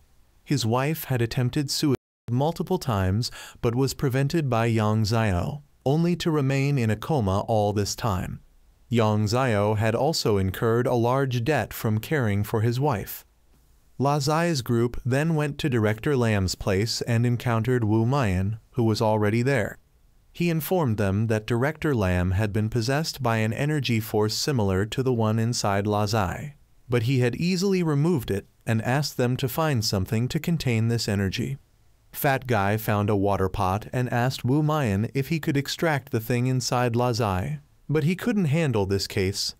A: His wife had attempted suicide multiple times but was prevented by Yang Xiao, only to remain in a coma all this time. Yang Xiao had also incurred a large debt from caring for his wife. Lazai's group then went to Director Lam's place and encountered Wu Mian, who was already there. He informed them that Director Lam had been possessed by an energy force similar to the one inside Lazai, but he had easily removed it and asked them to find something to contain this energy. Fat Guy found a water pot and asked Wu Mian if he could extract the thing inside Lazai, but he couldn't handle this case.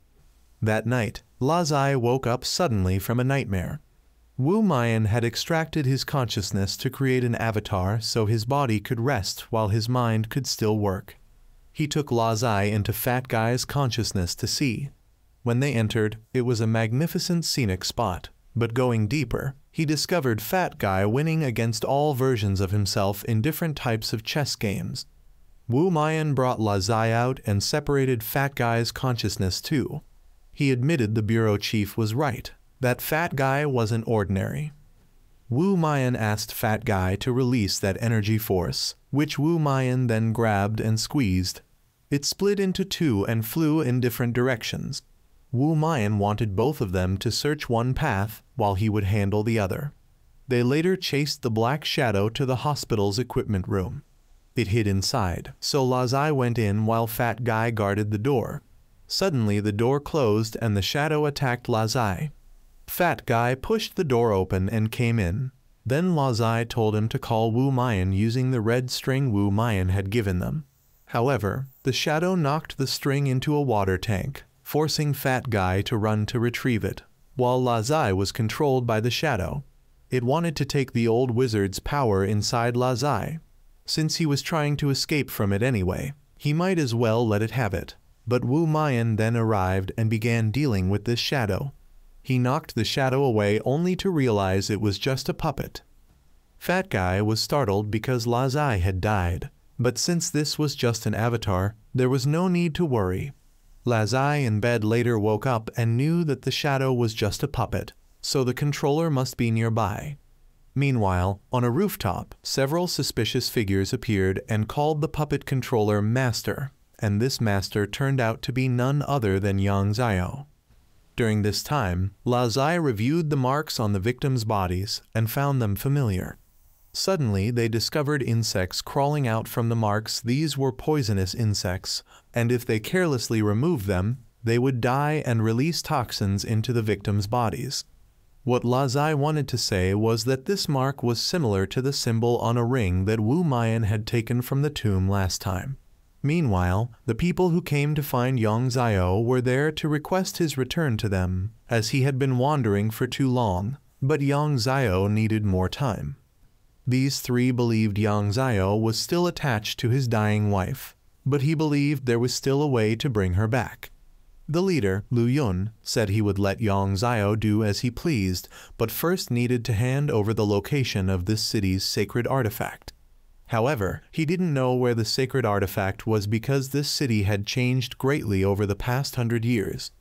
A: That night, Lazai woke up suddenly from a nightmare. Wu Mian had extracted his consciousness to create an avatar so his body could rest while his mind could still work. He took Lazai into Fat Guy's consciousness to see. When they entered, it was a magnificent scenic spot, but going deeper, he discovered Fat Guy winning against all versions of himself in different types of chess games. Wu Mayan brought Lazai out and separated Fat Guy's consciousness too. He admitted the bureau chief was right, that Fat Guy wasn't ordinary. Wu Mayan asked Fat Guy to release that energy force, which Wu Mayan then grabbed and squeezed. It split into two and flew in different directions. Wu Mayan wanted both of them to search one path while he would handle the other. They later chased the black shadow to the hospital's equipment room. It hid inside, so Lazai went in while Fat Guy guarded the door. Suddenly the door closed and the shadow attacked Lazai. Fat Guy pushed the door open and came in. Then Lazai told him to call Wu Mayan using the red string Wu Mayan had given them. However, the shadow knocked the string into a water tank, forcing Fat Guy to run to retrieve it, while Lazai was controlled by the shadow. It wanted to take the old wizard's power inside Lazai. Since he was trying to escape from it anyway, he might as well let it have it. But Wu Mayan then arrived and began dealing with this shadow. He knocked the shadow away only to realize it was just a puppet. Fat Guy was startled because Lazai had died, but since this was just an avatar, there was no need to worry. Lazai in bed later woke up and knew that the shadow was just a puppet, so the controller must be nearby. Meanwhile, on a rooftop, several suspicious figures appeared and called the puppet controller Master, and this Master turned out to be none other than Yang Zio. During this time, Lazai reviewed the marks on the victims' bodies and found them familiar. Suddenly, they discovered insects crawling out from the marks. These were poisonous insects, and if they carelessly removed them, they would die and release toxins into the victims' bodies. What Lazai wanted to say was that this mark was similar to the symbol on a ring that Wu Mayan had taken from the tomb last time. Meanwhile, the people who came to find Yang Zio were there to request his return to them, as he had been wandering for too long, but Yang Zio needed more time. These three believed Yang Zio was still attached to his dying wife, but he believed there was still a way to bring her back. The leader, Lu Yun, said he would let Yang Zio do as he pleased, but first needed to hand over the location of this city's sacred artifact. However, he didn't know where the sacred artifact was because this city had changed greatly over the past 100 years.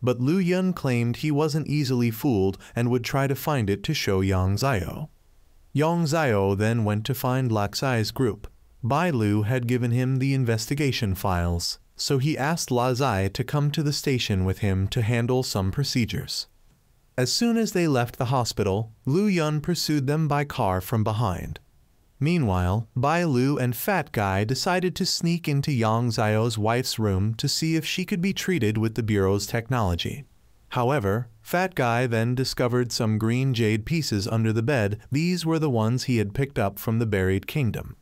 A: But Lu Yun claimed he wasn't easily fooled and would try to find it to show Yang Zio. Yang Zio then went to find Laxai's group. Bai Lu had given him the investigation files, so he asked Lazai to come to the station with him to handle some procedures. As soon as they left the hospital, Lu Yun pursued them by car from behind. Meanwhile, Bai Lu and Fat Guy decided to sneak into Yang Zio's wife's room to see if she could be treated with the Bureau's technology. However, Fat Guy then discovered some green jade pieces under the bed. These were the ones he had picked up from the buried kingdom.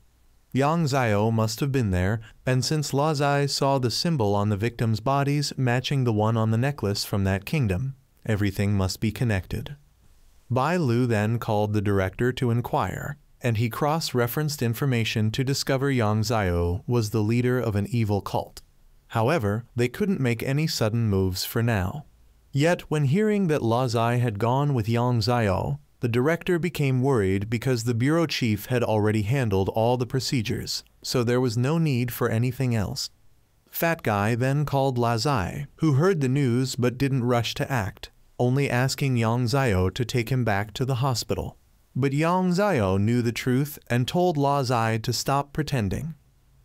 A: Yang Zio must have been there, and since Lazai saw the symbol on the victims' bodies matching the one on the necklace from that kingdom, everything must be connected. Bai Lu then called the director to inquire, and he cross-referenced information to discover Yang Zio was the leader of an evil cult. However, they couldn't make any sudden moves for now. Yet, when hearing that Lazai had gone with Yang Zio, the director became worried because the bureau chief had already handled all the procedures, so there was no need for anything else. Fat Guy then called Lazai, who heard the news but didn't rush to act, only asking Yang Zio to take him back to the hospital. But Yang Zio knew the truth and told Lazai to stop pretending.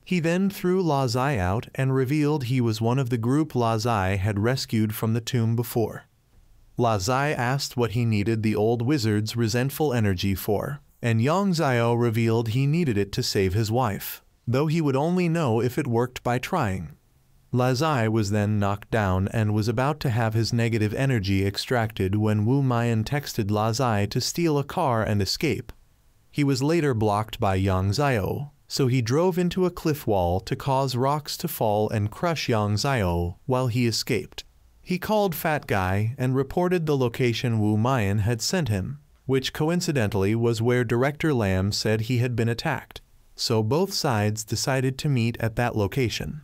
A: He then threw Lazai out and revealed he was one of the group Lazai had rescued from the tomb before. Lazai asked what he needed the old wizard's resentful energy for, and Yang Zio revealed he needed it to save his wife, though he would only know if it worked by trying. Lazai was then knocked down and was about to have his negative energy extracted when Wu Mayan texted Lazai to steal a car and escape. He was later blocked by Yang Zio, so he drove into a cliff wall to cause rocks to fall and crush Yang Zio while he escaped. He called Fat Guy and reported the location Wu Mayan had sent him, which coincidentally was where Director Lam said he had been attacked, so both sides decided to meet at that location.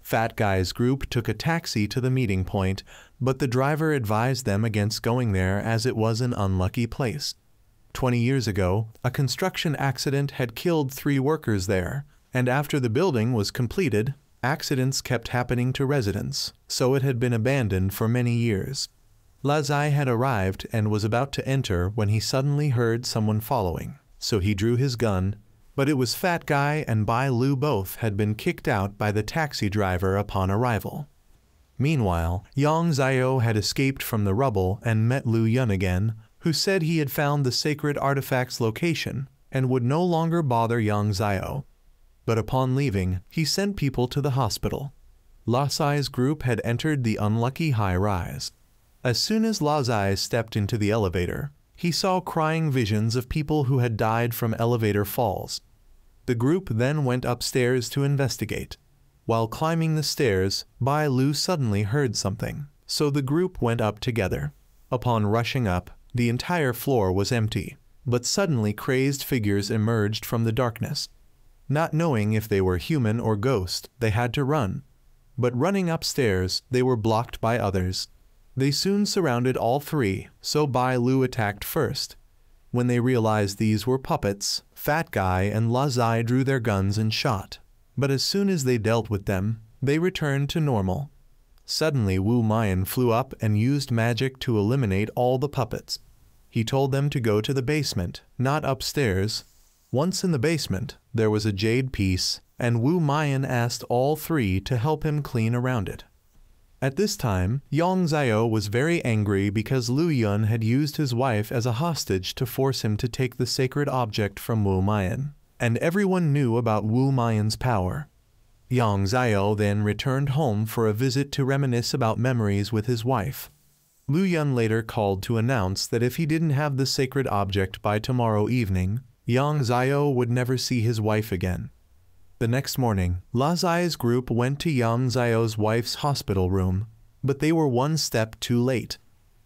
A: Fat Guy's group took a taxi to the meeting point, but the driver advised them against going there as it was an unlucky place. 20 years ago, a construction accident had killed 3 workers there, And after the building was completed, accidents kept happening to residents, so it had been abandoned for many years. Lazai had arrived and was about to enter when he suddenly heard someone following, so he drew his gun, but it was Fat Guy and Bai Lu both had been kicked out by the taxi driver upon arrival. Meanwhile, Yang Xiao had escaped from the rubble and met Lu Yun again, who said he had found the sacred artifact's location and would no longer bother Yang Xiao. But upon leaving, he sent people to the hospital. Lazai's group had entered the unlucky high-rise. As soon as Lazai stepped into the elevator, he saw crying visions of people who had died from elevator falls. The group then went upstairs to investigate. While climbing the stairs, Bai Lu suddenly heard something, so the group went up together. Upon rushing up, the entire floor was empty, but suddenly crazed figures emerged from the darkness. Not knowing if they were human or ghost, they had to run. But running upstairs, they were blocked by others. They soon surrounded all three, so Bai Lu attacked first. When they realized these were puppets, Fat Guy and Lazai drew their guns and shot. But as soon as they dealt with them, they returned to normal. Suddenly Wu Mayan flew up and used magic to eliminate all the puppets. He told them to go to the basement, not upstairs. Once in the basement, there was a jade piece, and Wu Mayan asked all three to help him clean around it. At this time, Yang Xiao was very angry because Lu Yun had used his wife as a hostage to force him to take the sacred object from Wu Mayan, and everyone knew about Wu Mayan's power. Yang Xiao then returned home for a visit to reminisce about memories with his wife. Lu Yun later called to announce that if he didn't have the sacred object by tomorrow evening, Yang Xiao would never see his wife again. The next morning, Lazai's group went to Yang Xiao's wife's hospital room, but they were one step too late.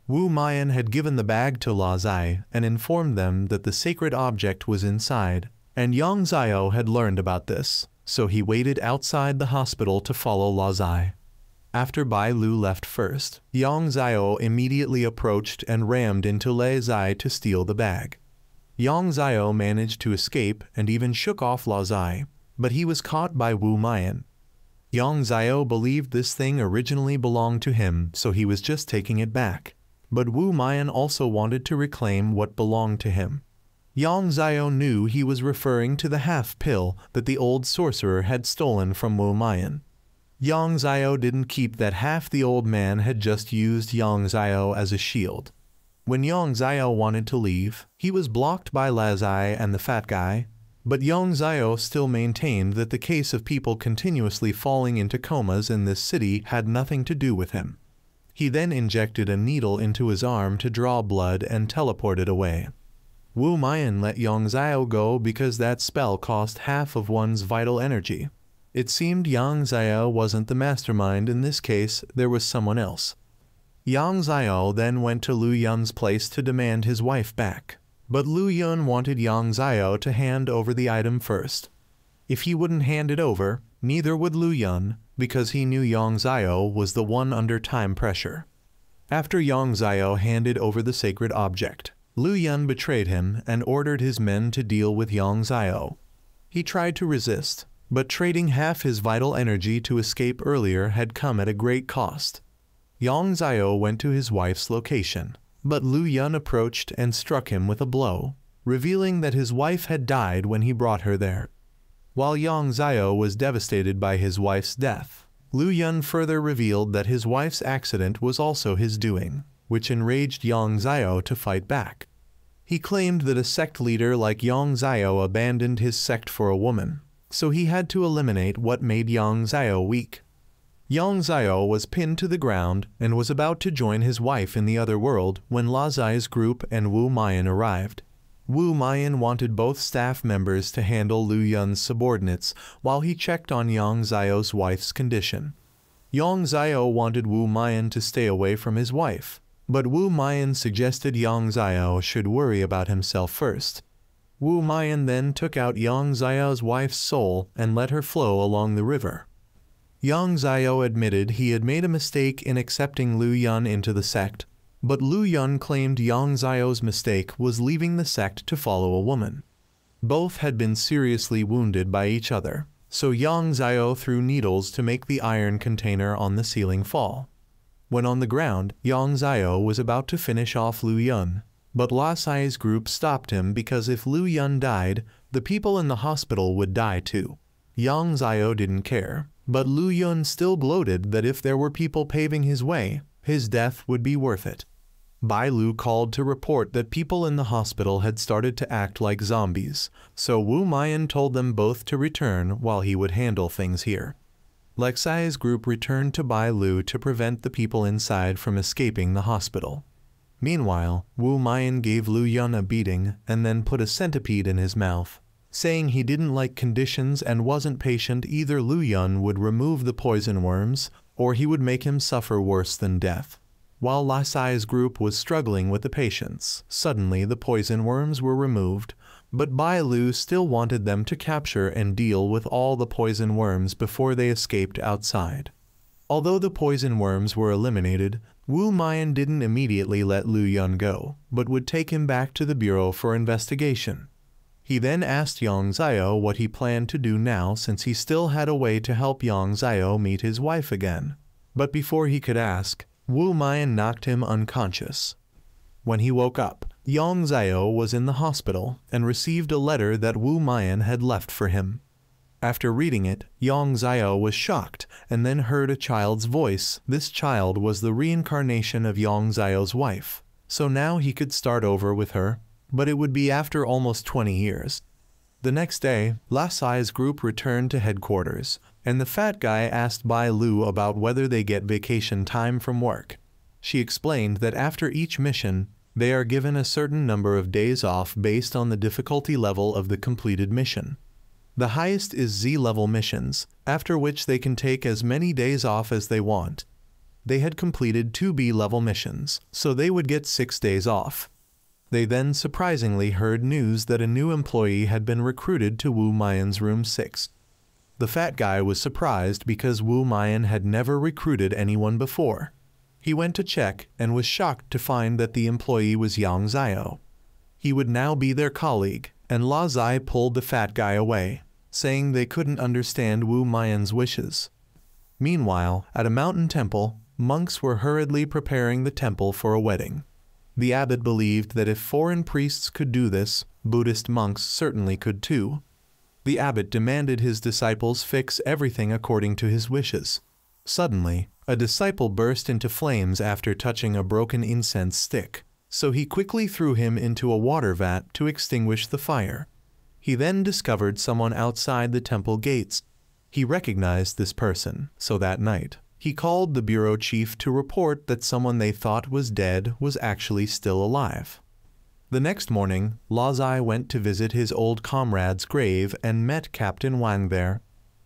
A: Wu Mayan had given the bag to Lazai and informed them that the sacred object was inside, and Yang Xiao had learned about this, so he waited outside the hospital to follow Lazai. After Bai Lu left first, Yang Xiao immediately approached and rammed into Lazai to steal the bag. Yang Xiao managed to escape and even shook off Lazai, but he was caught by Wu Mayan. Yang Xiao believed this thing originally belonged to him, so he was just taking it back. But Wu Mayan also wanted to reclaim what belonged to him. Yang Xiao knew he was referring to the half-pill that the old sorcerer had stolen from Wu Mayan. Yang Xiao didn't keep that half the old man had just used Yang Xiao as a shield. When Yang Xiao wanted to leave, he was blocked by Lazai and the Fat Guy, but Yang Xiao still maintained that the case of people continuously falling into comas in this city had nothing to do with him. He then injected a needle into his arm to draw blood and teleported away. Wu Mayan let Yang Xiao go because that spell cost half of one's vital energy. It seemed Yang Xiao wasn't the mastermind in this case, there was someone else. Yang Xiao then went to Lu Yun's place to demand his wife back. But Lu Yun wanted Yang Xiao to hand over the item first. If he wouldn't hand it over, neither would Lu Yun, because he knew Yang Xiao was the one under time pressure. After Yang Xiao handed over the sacred object, Lu Yun betrayed him and ordered his men to deal with Yang Xiao. He tried to resist, but trading half his vital energy to escape earlier had come at a great cost. Yang Xiao went to his wife's location, but Lu Yun approached and struck him with a blow, revealing that his wife had died when he brought her there. While Yang Xiao was devastated by his wife's death, Lu Yun further revealed that his wife's accident was also his doing, which enraged Yang Xiao to fight back. He claimed that a sect leader like Yang Xiao abandoned his sect for a woman, so he had to eliminate what made Yang Xiao weak. Yang Xiao was pinned to the ground and was about to join his wife in the other world when Lazai's group and Wu Mayan arrived. Wu Mayan wanted both staff members to handle Lu Yun's subordinates while he checked on Yang Xiao's wife's condition. Yang Xiao wanted Wu Mayan to stay away from his wife, but Wu Mayan suggested Yang Xiao should worry about himself first. Wu Mayan then took out Yang Xiao's wife's soul and let her flow along the river. Yang Xiao admitted he had made a mistake in accepting Lu Yun into the sect, but Lu Yun claimed Yang Xiao's mistake was leaving the sect to follow a woman. Both had been seriously wounded by each other, so Yang Xiao threw needles to make the iron container on the ceiling fall. When on the ground, Yang Xiao was about to finish off Lu Yun, but La Sai's group stopped him because if Lu Yun died, the people in the hospital would die too. Yang Xiao didn't care, but Lu Yun still gloated that if there were people paving his way, his death would be worth it. Bai Lu called to report that people in the hospital had started to act like zombies, so Wu Mayan told them both to return while he would handle things here. Lexai's group returned to Bai Lu to prevent the people inside from escaping the hospital. Meanwhile, Wu Mayan gave Lu Yun a beating and then put a centipede in his mouth. Saying he didn't like conditions and wasn't patient, either Lu Yun would remove the poison worms or he would make him suffer worse than death. While La Sai's group was struggling with the patients, suddenly the poison worms were removed, but Bai Lu still wanted them to capture and deal with all the poison worms before they escaped outside. Although the poison worms were eliminated, Wu Mayan didn't immediately let Lu Yun go, but would take him back to the bureau for investigation. He then asked Yang Xiao what he planned to do now since he still had a way to help Yang Xiao meet his wife again. But before he could ask, Wu Mayan knocked him unconscious. When he woke up, Yang Xiao was in the hospital and received a letter that Wu Mayan had left for him. After reading it, Yang Xiao was shocked and then heard a child's voice. This child was the reincarnation of Yang Xiao's wife, so now he could start over with her, but it would be after almost 20 years. The next day, La Sai's group returned to headquarters, and the fat guy asked Bai Lu about whether they get vacation time from work. She explained that after each mission, they are given a certain number of days off based on the difficulty level of the completed mission. The highest is Z-level missions, after which they can take as many days off as they want. They had completed 2 B-level missions, so they would get 6 days off. They then surprisingly heard news that a new employee had been recruited to Wu Mayan's room 6. The fat guy was surprised because Wu Mayan had never recruited anyone before. He went to check and was shocked to find that the employee was Yang Xiao. He would now be their colleague, and La Zai pulled the fat guy away, saying they couldn't understand Wu Mayan's wishes. Meanwhile, at a mountain temple, monks were hurriedly preparing the temple for a wedding. The abbot believed that if foreign priests could do this, Buddhist monks certainly could too. The abbot demanded his disciples fix everything according to his wishes. Suddenly, a disciple burst into flames after touching a broken incense stick, so he quickly threw him into a water vat to extinguish the fire. He then discovered someone outside the temple gates. He recognized this person, so that night, he called the bureau chief to report that someone they thought was dead was actually still alive. The next morning, La Zai went to visit his old comrade's grave and met Captain Wang there.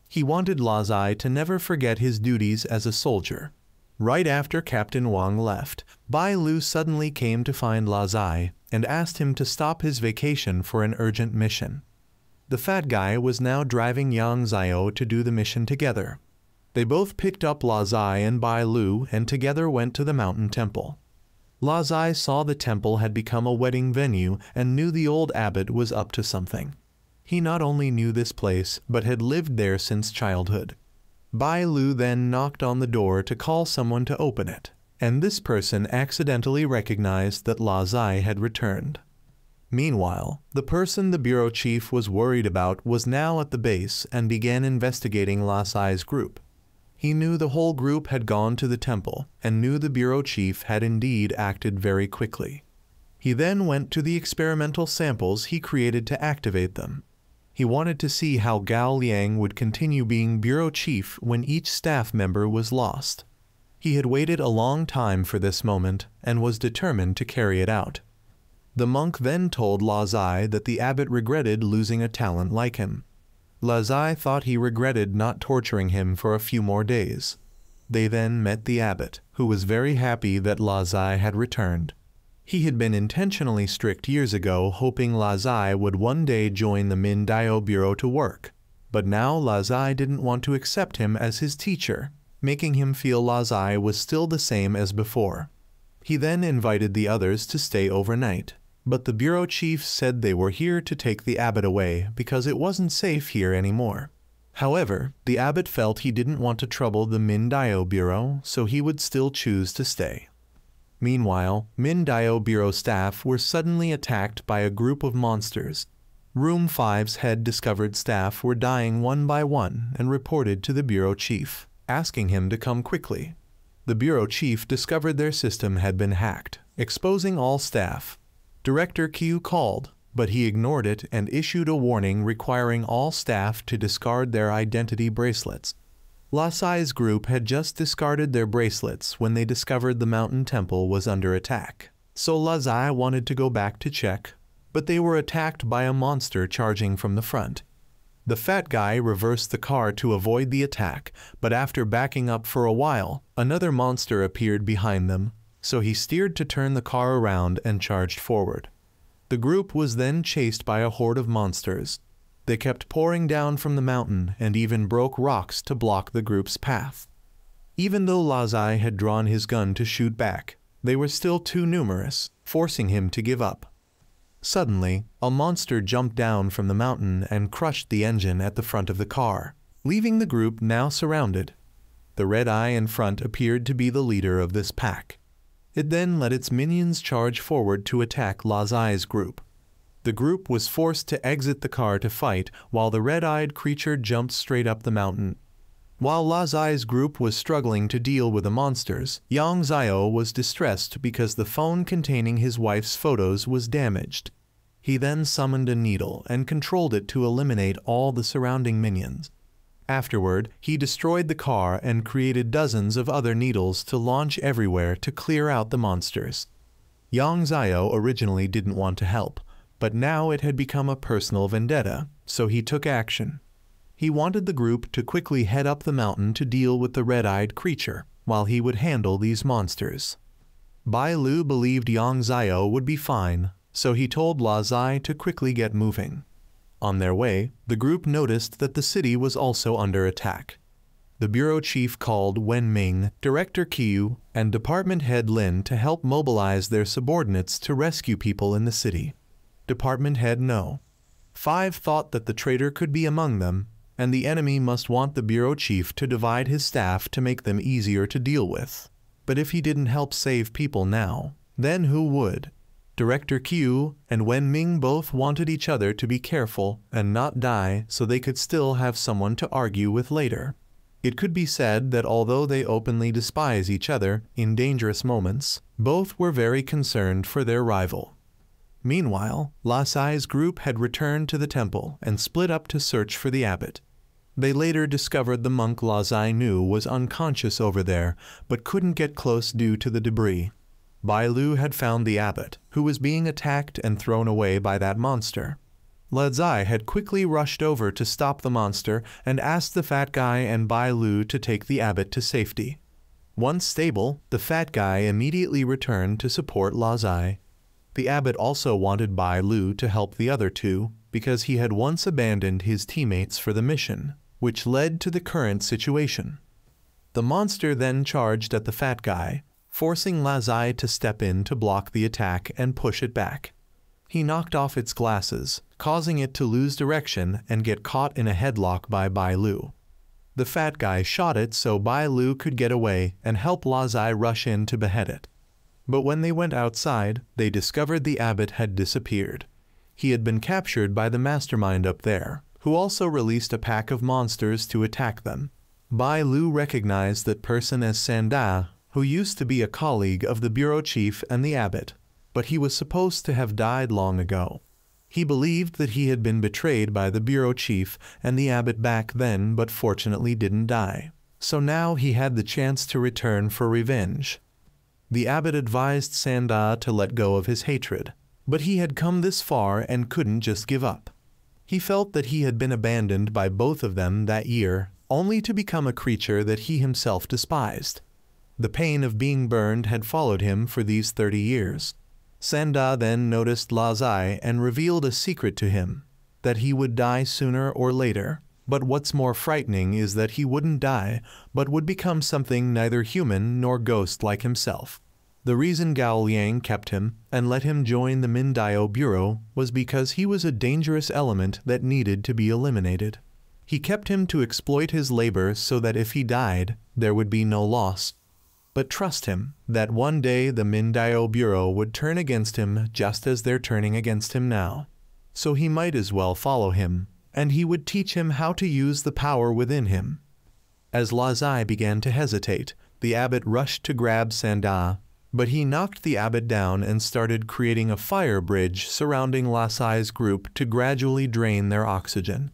A: He wanted La Zai to never forget his duties as a soldier. Right after Captain Wang left, Bai Lu suddenly came to find La Zai and asked him to stop his vacation for an urgent mission. The fat guy was now driving Yang Xiao to do the mission together. They both picked up La Zai and Bai Lu and together went to the mountain temple. La Zai saw the temple had become a wedding venue and knew the old abbot was up to something. He not only knew this place, but had lived there since childhood. Bai Lu then knocked on the door to call someone to open it, and this person accidentally recognized that La Zai had returned. Meanwhile, the person the bureau chief was worried about was now at the base and began investigating La Zai's group. He knew the whole group had gone to the temple and knew the bureau chief had indeed acted very quickly. He then went to the experimental samples he created to activate them. He wanted to see how Gao Liang would continue being bureau chief when each staff member was lost. He had waited a long time for this moment and was determined to carry it out. The monk then told La Zai that the abbot regretted losing a talent like him. La Zai thought he regretted not torturing him for a few more days. They then met the abbot, who was very happy that La Zai had returned. He had been intentionally strict years ago, hoping La Zai would one day join the Min Dao Bureau to work. But now La Zai didn't want to accept him as his teacher, making him feel La Zai was still the same as before. He then invited the others to stay overnight. But the bureau chief said they were here to take the abbot away because it wasn't safe here anymore. However, the abbot felt he didn't want to trouble the Mindayo Bureau, so he would still choose to stay. Meanwhile, Mindayo Bureau staff were suddenly attacked by a group of monsters. Room 5's head discovered staff were dying one by one and reported to the bureau chief, asking him to come quickly. The bureau chief discovered their system had been hacked, exposing all staff. Director Q called, but he ignored it and issued a warning requiring all staff to discard their identity bracelets. Lasai's group had just discarded their bracelets when they discovered the mountain temple was under attack, so Lasai wanted to go back to check, but they were attacked by a monster charging from the front. The fat guy reversed the car to avoid the attack, but after backing up for a while, another monster appeared behind them, so he steered to turn the car around and charged forward. The group was then chased by a horde of monsters. They kept pouring down from the mountain and even broke rocks to block the group's path. Even though Lasai had drawn his gun to shoot back, they were still too numerous, forcing him to give up. Suddenly, a monster jumped down from the mountain and crushed the engine at the front of the car, leaving the group now surrounded. The red eye in front appeared to be the leader of this pack. It then let its minions charge forward to attack Lasai's group. The group was forced to exit the car to fight while the red-eyed creature jumped straight up the mountain. While Lasai's group was struggling to deal with the monsters, Yang Zio was distressed because the phone containing his wife's photos was damaged. He then summoned a needle and controlled it to eliminate all the surrounding minions. Afterward, he destroyed the car and created dozens of other needles to launch everywhere to clear out the monsters. Yang Zio originally didn't want to help, but now it had become a personal vendetta, so he took action. He wanted the group to quickly head up the mountain to deal with the red-eyed creature, while he would handle these monsters. Bai Lu believed Yang Zio would be fine, so he told Lasai to quickly get moving. On their way, the group noticed that the city was also under attack. The bureau chief called Wen Ming, Director Qiu, and Department Head Lin to help mobilize their subordinates to rescue people in the city. Department Head No. 5 thought that the traitor could be among them, and the enemy must want the bureau chief to divide his staff to make them easier to deal with. But if he didn't help save people now, then who would? Director Qiu and Wen Ming both wanted each other to be careful and not die so they could still have someone to argue with later. It could be said that although they openly despise each other in dangerous moments, both were very concerned for their rival. Meanwhile, Lasai's group had returned to the temple and split up to search for the abbot. They later discovered the monk Lasai knew was unconscious over there, but couldn't get close due to the debris. Bai Lu had found the abbot, who was being attacked and thrown away by that monster. Lasai had quickly rushed over to stop the monster and asked the fat guy and Bai Lu to take the abbot to safety. Once stable, the fat guy immediately returned to support Lasai. The abbot also wanted Bai Lu to help the other two because he had once abandoned his teammates for the mission, which led to the current situation. The monster then charged at the fat guy, forcing Lasai to step in to block the attack and push it back. He knocked off its glasses, causing it to lose direction and get caught in a headlock by Bai Lu. The fat guy shot it so Bai Lu could get away and help Lasai rush in to behead it. But when they went outside, they discovered the abbot had disappeared. He had been captured by the mastermind up there, who also released a pack of monsters to attack them. Bai Lu recognized that person as Sanda, who used to be a colleague of the bureau chief and the abbot, but he was supposed to have died long ago. He believed that he had been betrayed by the bureau chief and the abbot back then but fortunately didn't die. So now he had the chance to return for revenge. The abbot advised Sanda to let go of his hatred, but he had come this far and couldn't just give up. He felt that he had been abandoned by both of them that year, only to become a creature that he himself despised. The pain of being burned had followed him for these 30 years. Sanda then noticed Lasai and revealed a secret to him, that he would die sooner or later. But what's more frightening is that he wouldn't die, but would become something neither human nor ghost like himself. The reason Gao Liang kept him and let him join the Mindayo Bureau was because he was a dangerous element that needed to be eliminated. He kept him to exploit his labor so that if he died, there would be no loss. But trust him, that one day the Mindaio Bureau would turn against him just as they're turning against him now. So he might as well follow him, and he would teach him how to use the power within him. As Lazai began to hesitate, the abbot rushed to grab Sanda, but he knocked the abbot down and started creating a fire bridge surrounding Lazai's group to gradually drain their oxygen.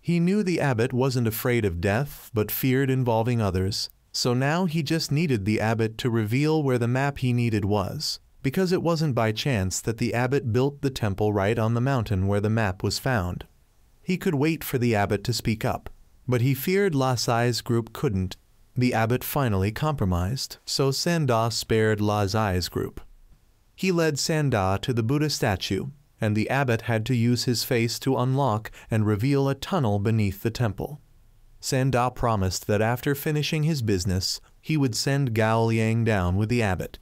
A: He knew the abbot wasn't afraid of death but feared involving others, so now he just needed the abbot to reveal where the map he needed was, because it wasn't by chance that the abbot built the temple right on the mountain where the map was found. He could wait for the abbot to speak up, but he feared Lazai's group couldn't. The abbot finally compromised, so Sanda spared Lazai's group. He led Sanda to the Buddha statue, and the abbot had to use his face to unlock and reveal a tunnel beneath the temple. Sanda promised that after finishing his business, he would send Gao Liang down with the abbot.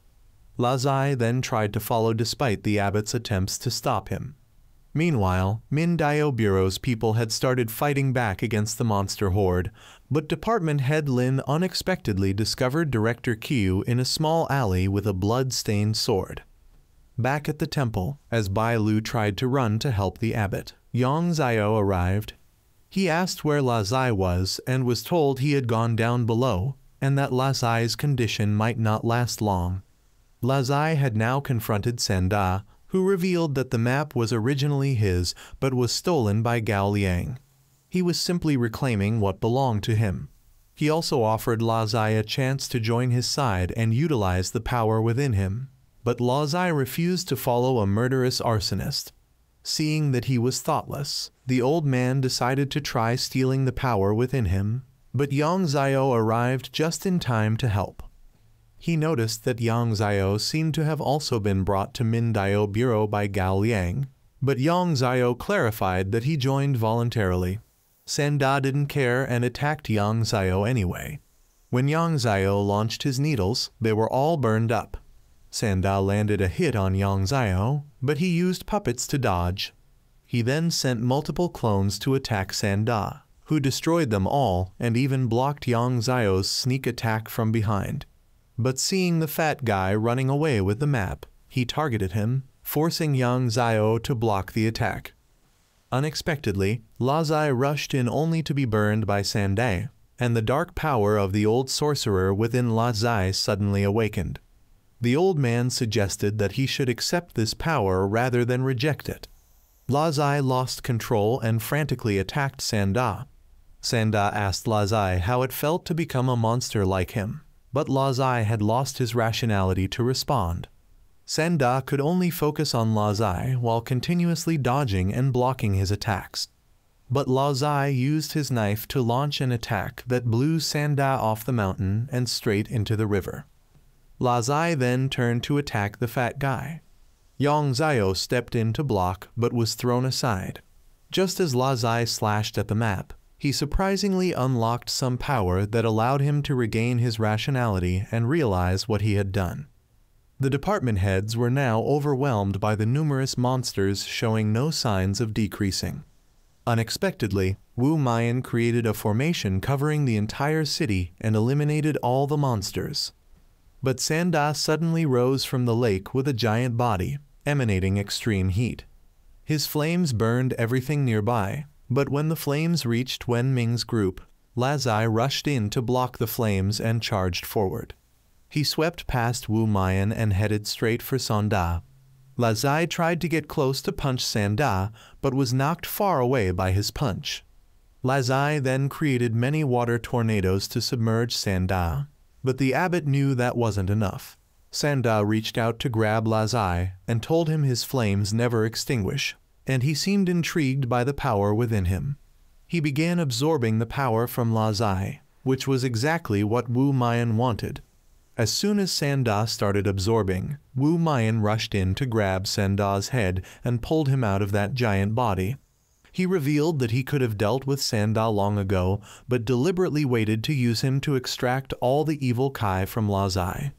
A: Lazai then tried to follow despite the abbot's attempts to stop him. Meanwhile, Mindaio Bureau's people had started fighting back against the monster horde, but Department Head Lin unexpectedly discovered Director Qiu in a small alley with a blood-stained sword. Back at the temple, as Bai Lu tried to run to help the abbot, Yang Zio arrived. He asked where Lazai was and was told he had gone down below, and that Lazai's condition might not last long. Lazai had now confronted Sanda, who revealed that the map was originally his but was stolen by Gao Liang. He was simply reclaiming what belonged to him. He also offered Lazai a chance to join his side and utilize the power within him, but Lazai refused to follow a murderous arsonist. Seeing that he was thoughtless, the old man decided to try stealing the power within him, but Yang Zio arrived just in time to help. He noticed that Yang Zio seemed to have also been brought to Mindaio Bureau by Gao Liang, but Yang Zio clarified that he joined voluntarily. Sanda didn't care and attacked Yang Zio anyway. When Yang Zio launched his needles, they were all burned up. Sanda landed a hit on Yang Zio, but he used puppets to dodge. He then sent multiple clones to attack Sanda, who destroyed them all and even blocked Yang Zio's sneak attack from behind. But seeing the fat guy running away with the map, he targeted him, forcing Yang Zio to block the attack. Unexpectedly, Lazai rushed in only to be burned by Sanda, and the dark power of the old sorcerer within Lazai suddenly awakened. The old man suggested that he should accept this power rather than reject it. Lazai lost control and frantically attacked Sanda. Sanda asked Lazai how it felt to become a monster like him, but Lazai had lost his rationality to respond. Sanda could only focus on Lazai while continuously dodging and blocking his attacks. But Lazai used his knife to launch an attack that blew Sanda off the mountain and straight into the river. Lazai then turned to attack the fat guy. Yang Zio stepped in to block but was thrown aside. Just as Lazai slashed at the map, he surprisingly unlocked some power that allowed him to regain his rationality and realize what he had done. The department heads were now overwhelmed by the numerous monsters showing no signs of decreasing. Unexpectedly, Wu Mayan created a formation covering the entire city and eliminated all the monsters. But Sanda suddenly rose from the lake with a giant body, emanating extreme heat. His flames burned everything nearby, but when the flames reached Wen Ming's group, Lazai rushed in to block the flames and charged forward. He swept past Wu Mayan and headed straight for Sanda. Lazai tried to get close to punch Sanda, but was knocked far away by his punch. Lazai then created many water tornadoes to submerge Sanda. But the abbot knew that wasn't enough. Sanda reached out to grab Lazai and told him his flames never extinguish, and he seemed intrigued by the power within him. He began absorbing the power from Lazai, which was exactly what Wu Mayan wanted. As soon as Sanda started absorbing, Wu Mayan rushed in to grab Sanda's head and pulled him out of that giant body. He revealed that he could have dealt with Sanda long ago, but deliberately waited to use him to extract all the evil Kai from Lazai.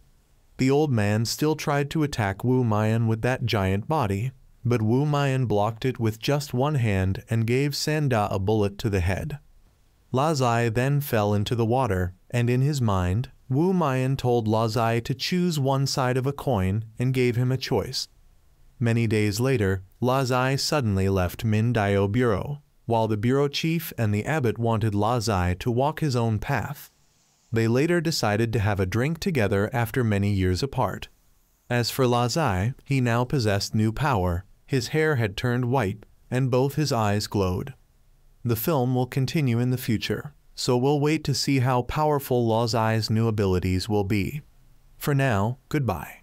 A: The old man still tried to attack Wu Mayan with that giant body, but Wu Mayan blocked it with just one hand and gave Sanda a bullet to the head. Lao Zai then fell into the water, and in his mind, Wu Mian told Lao Zai to choose one side of a coin and gave him a choice. Many days later, Lao Zai suddenly left Min Dao Bureau, while the bureau chief and the abbot wanted Lao Zai to walk his own path. They later decided to have a drink together after many years apart. As for Lao Zai, he now possessed new power, his hair had turned white, and both his eyes glowed. The film will continue in the future, so we'll wait to see how powerful Lao Zai's new abilities will be. For now, goodbye.